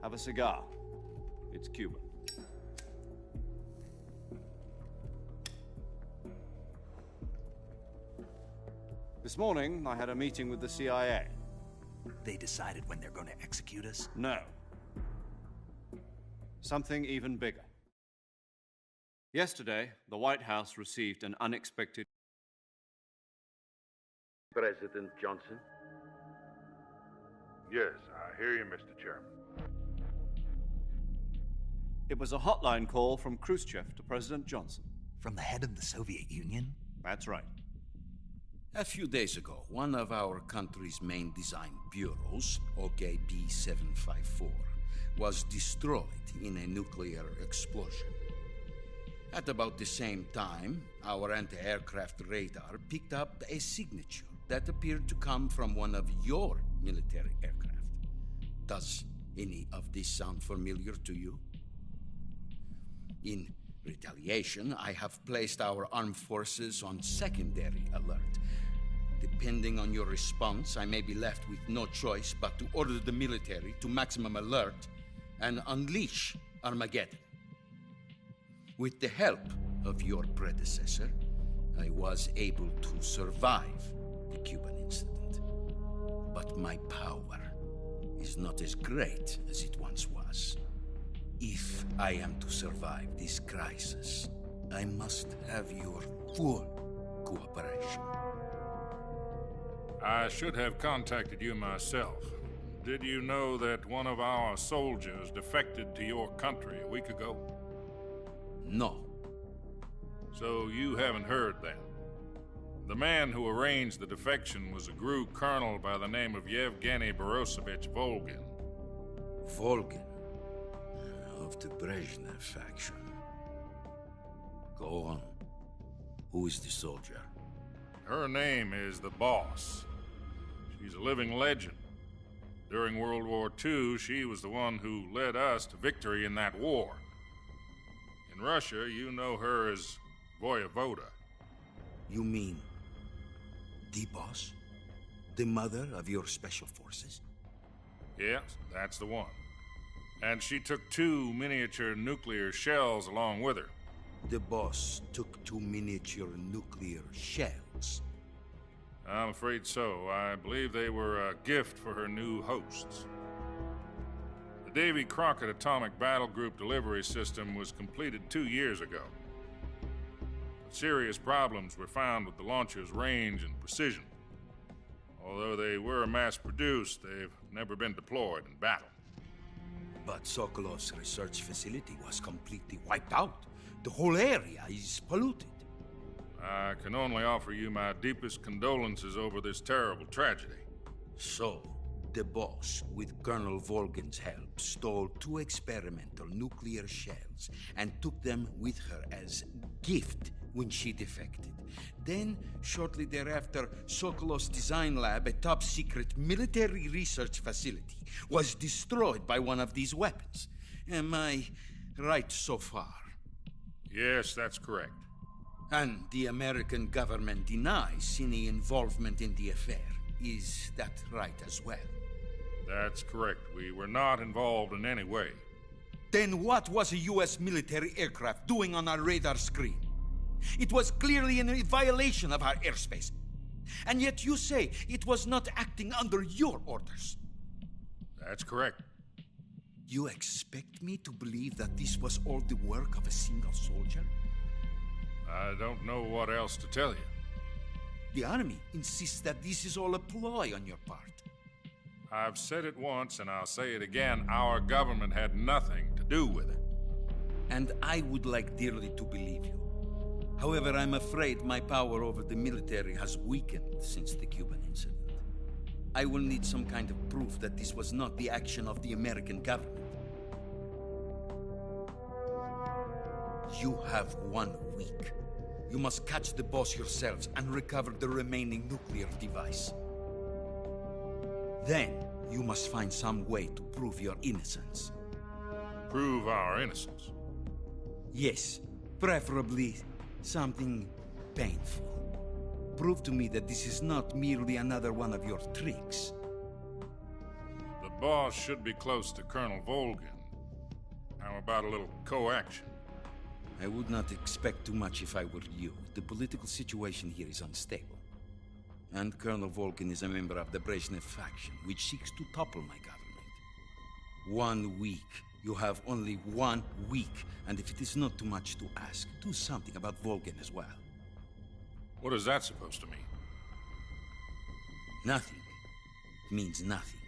Speaker 3: have a cigar. It's Cuban. This morning, I had a meeting with the CIA.
Speaker 1: They decided when they're going to execute us?
Speaker 3: No. Something even bigger. Yesterday, the White House received an unexpected...
Speaker 15: President Johnson?
Speaker 16: Yes, I hear you, Mr. Chairman.
Speaker 3: It was a hotline call from Khrushchev to President Johnson.
Speaker 1: From the head of the Soviet Union?
Speaker 3: That's right.
Speaker 9: A few days ago, one of our country's main design bureaus, OKB 754, was destroyed in a nuclear explosion. At about the same time, our anti-aircraft radar picked up a signature that appeared to come from one of your military aircraft. Does any of this sound familiar to you? In retaliation, I have placed our armed forces on secondary alert. Depending on your response, I may be left with no choice but to order the military to maximum alert and unleash Armageddon. With the help of your predecessor, I was able to survive the Cuban incident. But my power is not as great as it once was. If I am to survive this crisis, I must have your full cooperation.
Speaker 5: I should have contacted you myself. Did you know that one of our soldiers defected to your country a week ago?
Speaker 9: No.
Speaker 5: So you haven't heard then? The man who arranged the defection was a GRU colonel by the name of Yevgeny Borosovich Volgin.
Speaker 9: Volgin? Of the Brezhnev faction. Go on. Who is the soldier?
Speaker 5: Her name is the Boss. She's a living legend. During World War II, she was the one who led us to victory in that war. In Russia, you know her as Voyevoda.
Speaker 9: You mean the Boss? The mother of your special forces?
Speaker 5: Yes, that's the one. And she took 2 miniature nuclear shells along with her.
Speaker 9: The Boss took 2 miniature nuclear shells?
Speaker 5: I'm afraid so. I believe they were a gift for her new hosts. The Davy Crockett Atomic Battle Group delivery system was completed 2 years ago. But serious problems were found with the launcher's range and precision. Although they were mass-produced, they've never been deployed in battle.
Speaker 9: But Sokolov's research facility was completely wiped out. The whole area is polluted.
Speaker 5: I can only offer you my deepest condolences over this terrible tragedy.
Speaker 9: So, the Boss, with Colonel Volgin's help, stole 2 experimental nuclear shells and took them with her as gift when she defected. Then, shortly thereafter, Sokolov's design lab, a top-secret military research facility, was destroyed by one of these weapons. Am I right so far?
Speaker 5: Yes, that's correct.
Speaker 9: And the American government denies any involvement in the affair. Is that right as well?
Speaker 5: That's correct. We were not involved in any way.
Speaker 9: Then what was a U.S. military aircraft doing on our radar screen? It was clearly in a violation of our airspace. And yet you say it was not acting under your orders.
Speaker 5: That's correct.
Speaker 9: You expect me to believe that this was all the work of a single soldier?
Speaker 5: I don't know what else to tell you.
Speaker 9: The Army insists that this is all a ploy on your part.
Speaker 5: I've said it once and I'll say it again. Our government had nothing to do with it.
Speaker 9: And I would like dearly to believe you. However, I'm afraid my power over the military has weakened since the Cuban incident. I will need some kind of proof that this was not the action of the American government. You have 1 week. You must catch the Boss yourselves and recover the remaining nuclear device. Then, you must find some way to prove your innocence.
Speaker 5: Prove our innocence?
Speaker 9: Yes, preferably something painful. Prove to me that this is not merely another one of your tricks.
Speaker 5: The Boss should be close to Colonel Volgin. How about a little co-action?
Speaker 9: I would not expect too much if I were you. The political situation here is unstable. And Colonel Volgin is a member of the Brezhnev faction, which seeks to topple my government. 1 week. You have only 1 week. And if it is not too much to ask, do something about Volgin as well.
Speaker 5: What is that supposed to mean?
Speaker 9: Nothing. It means nothing.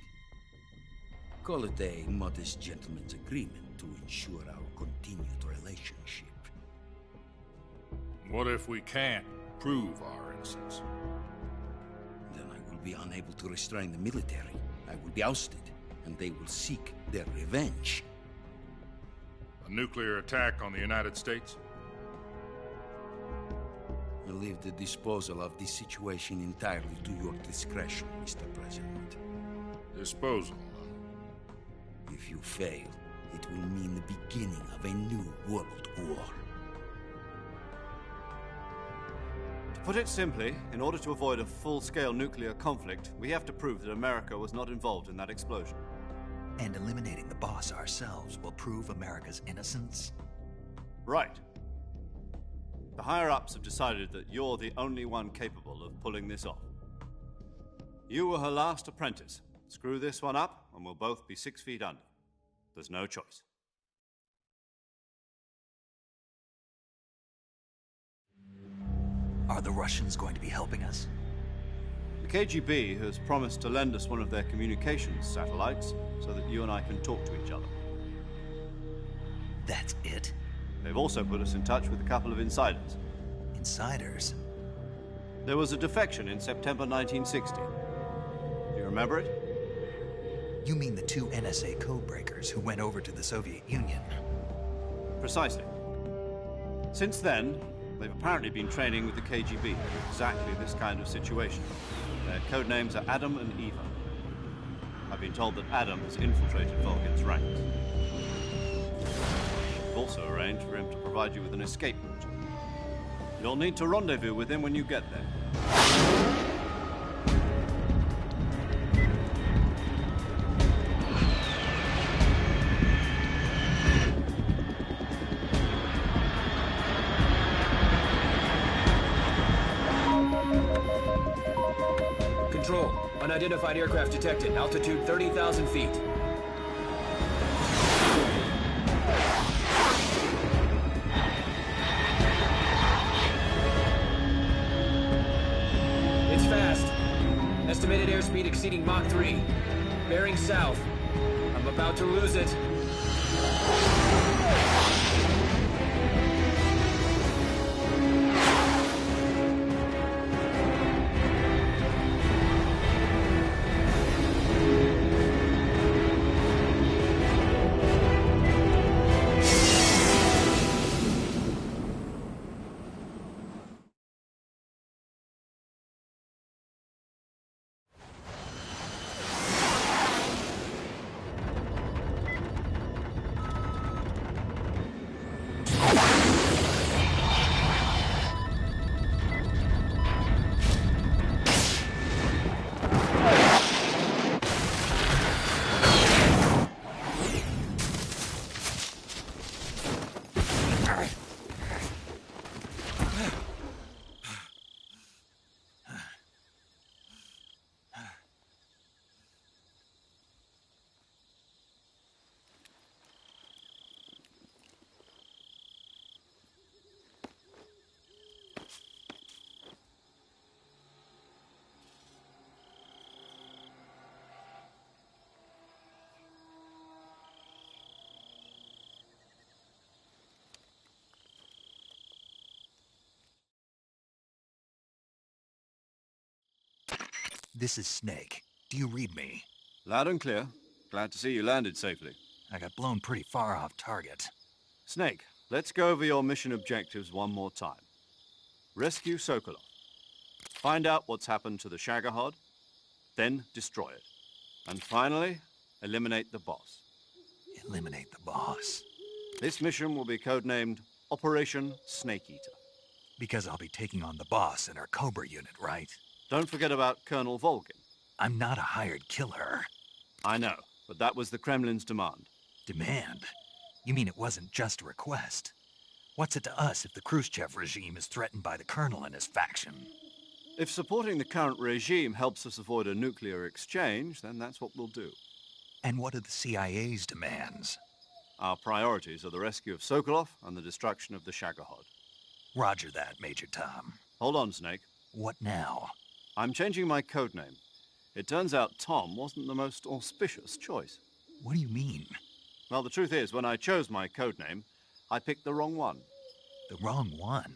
Speaker 9: Call it a modest gentleman's agreement to ensure our continued relationship.
Speaker 5: What if we can't prove our innocence?
Speaker 9: Then I will be unable to restrain the military. I will be ousted, and they will seek their revenge.
Speaker 5: A nuclear attack on the United States?
Speaker 9: I leave the disposal of this situation entirely to your discretion, Mr. President.
Speaker 5: Disposal?
Speaker 9: If you fail, it will mean the beginning of a new world war.
Speaker 3: To put it simply, in order to avoid a full-scale nuclear conflict, we have to prove that America was not involved in that explosion.
Speaker 1: And eliminating the boss ourselves will prove America's innocence?
Speaker 3: Right. The higher-ups have decided that you're the only one capable of pulling this off. You were her last apprentice. Screw this one up, and we'll both be 6 feet under. There's no choice.
Speaker 1: Are the Russians going to be helping us?
Speaker 3: The KGB has promised to lend us one of their communications satellites so that you and I can talk to each other.
Speaker 1: That's it?
Speaker 3: They've also put us in touch with a couple of insiders.
Speaker 1: Insiders?
Speaker 3: There was a defection in September 1960. Do you remember it?
Speaker 1: You mean the 2 NSA codebreakers who went over to the Soviet Union?
Speaker 3: Precisely. Since then, they've apparently been training with the KGB for exactly this kind of situation. Their code names are Adam and Eva. I've been told that Adam has infiltrated Volgin's ranks. We've also arranged for him to provide you with an escape route. You'll need to rendezvous with him when you get there.
Speaker 15: Control. Unidentified aircraft detected. Altitude 30,000 feet. It's fast. Estimated airspeed exceeding Mach 3. Bearing south. I'm about to lose it.
Speaker 1: This is Snake. Do you read me?
Speaker 3: Loud and clear. Glad to see you landed safely.
Speaker 1: I got blown pretty far off target.
Speaker 3: Snake, let's go over your mission objectives one more time. Rescue Sokolov. Find out what's happened to the Shagohod, then destroy it. And finally, eliminate the boss.
Speaker 1: Eliminate the boss?
Speaker 3: This mission will be codenamed Operation Snake Eater.
Speaker 1: Because I'll be taking on the boss in our Cobra unit, right?
Speaker 3: Don't forget about Colonel Volgin.
Speaker 1: I'm not a hired killer.
Speaker 3: I know, but that was the Kremlin's demand.
Speaker 1: Demand? You mean it wasn't just a request? What's it to us if the Khrushchev regime is threatened by the Colonel and his faction?
Speaker 3: If supporting the current regime helps us avoid a nuclear exchange, then that's what we'll do.
Speaker 1: And what are the CIA's demands?
Speaker 3: Our priorities are the rescue of Sokolov and the destruction of the Shagohod.
Speaker 1: Roger that, Major Tom.
Speaker 3: Hold on, Snake.
Speaker 1: What now?
Speaker 3: I'm changing my codename. It turns out Tom wasn't the most auspicious choice.
Speaker 1: What do you mean?
Speaker 3: Well, the truth is, when I chose my code name, I picked the wrong one.
Speaker 1: The wrong one?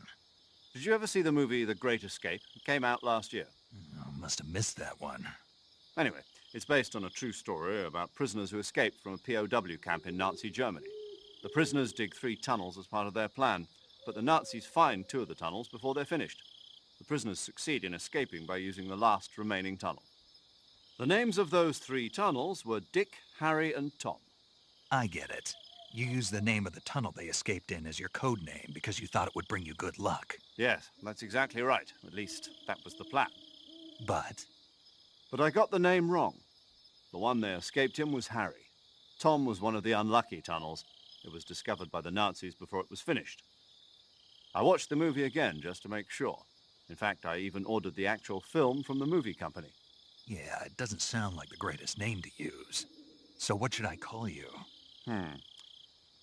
Speaker 3: Did you ever see the movie The Great Escape? It came out last year.
Speaker 1: Oh, must have missed that one.
Speaker 3: Anyway, it's based on a true story about prisoners who escaped from a POW camp in Nazi Germany. The prisoners dig 3 tunnels as part of their plan, but the Nazis find 2 of the tunnels before they're finished. The prisoners succeed in escaping by using the last remaining tunnel. The names of those 3 tunnels were Dick, Harry, and Tom.
Speaker 1: I get it. You used the name of the tunnel they escaped in as your code name because you thought it would bring you good luck.
Speaker 3: Yes, that's exactly right. At least, that was the plan.
Speaker 1: But
Speaker 3: I got the name wrong. The one they escaped in was Harry. Tom was one of the unlucky tunnels. It was discovered by the Nazis before it was finished. I watched the movie again just to make sure. In fact, I even ordered the actual film from the movie company.
Speaker 1: yeah, it doesn't sound like the greatest name to use. So what should I call you?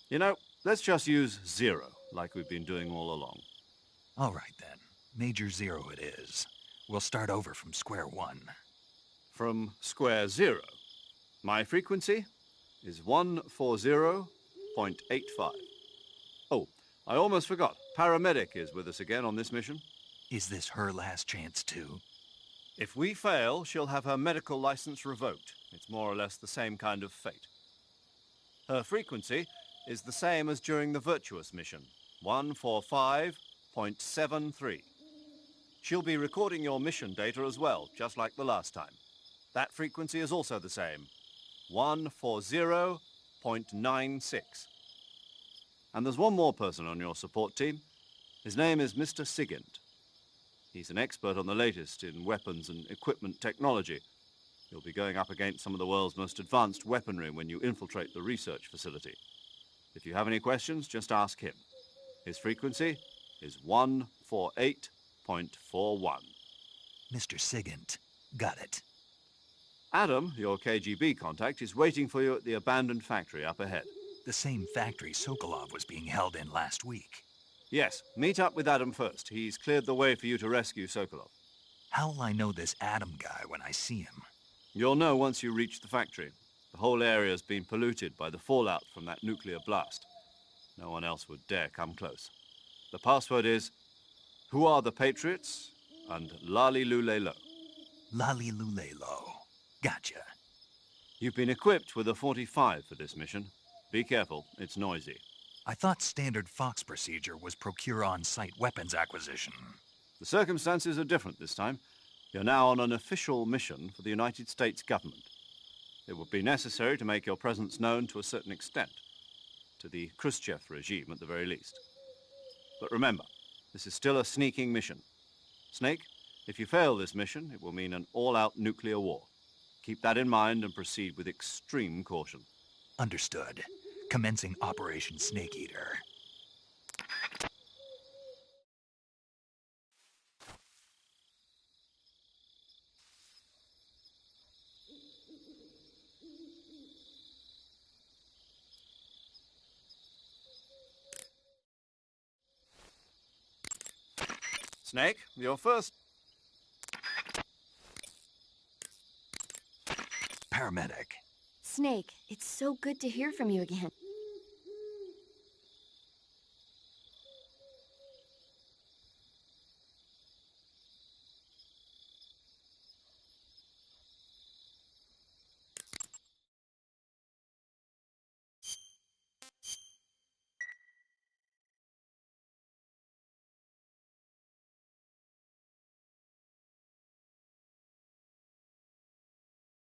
Speaker 3: You know, let's just use Zero, like we've been doing all along.
Speaker 1: All right, then. Major Zero it is. We'll start over from square one.
Speaker 3: From square 0. My frequency is 140.85. Oh, I almost forgot. Paramedic is with us again on this mission.
Speaker 1: Is this her last chance, too?
Speaker 3: If we fail, she'll have her medical license revoked. It's more or less the same kind of fate. Her frequency is the same as during the Virtuous mission, 145.73. She'll be recording your mission data as well, just like the last time. That frequency is also the same, 140.96. And there's one more person on your support team. His name is Mr. Sigint. He's an expert on the latest in weapons and equipment technology. You'll be going up against some of the world's most advanced weaponry when you infiltrate the research facility. If you have any questions, just ask him. His frequency is 148.41.
Speaker 1: Mr. Sigint. Got it.
Speaker 3: Adam, your KGB contact, is waiting for you at the abandoned factory up ahead.
Speaker 1: The same factory Sokolov was being held in last week.
Speaker 3: Yes, meet up with Adam first. He's cleared the way for you to rescue Sokolov.
Speaker 1: How'll I know this Adam guy when I see him?
Speaker 3: You'll know once you reach the factory. The whole area's been polluted by the fallout from that nuclear blast. No one else would dare come close. The password is, "Who are the Patriots?" and Lali Lule Lo.
Speaker 1: Lali Lule Lo. Gotcha.
Speaker 3: You've been equipped with a 45 for this mission. Be careful, it's noisy.
Speaker 1: I thought standard Fox procedure was procure on-site weapons acquisition.
Speaker 3: The circumstances are different this time. You're now on an official mission for the United States government. It would be necessary to make your presence known to a certain extent, to the Khrushchev regime at the very least. But remember, this is still a sneaking mission. Snake, if you fail this mission, it will mean an all-out nuclear war. Keep that in mind and proceed with extreme caution.
Speaker 1: Understood. Commencing Operation Snake Eater.
Speaker 3: Snake, you're first.
Speaker 1: Paramedic.
Speaker 6: Snake, it's so good to hear from you again.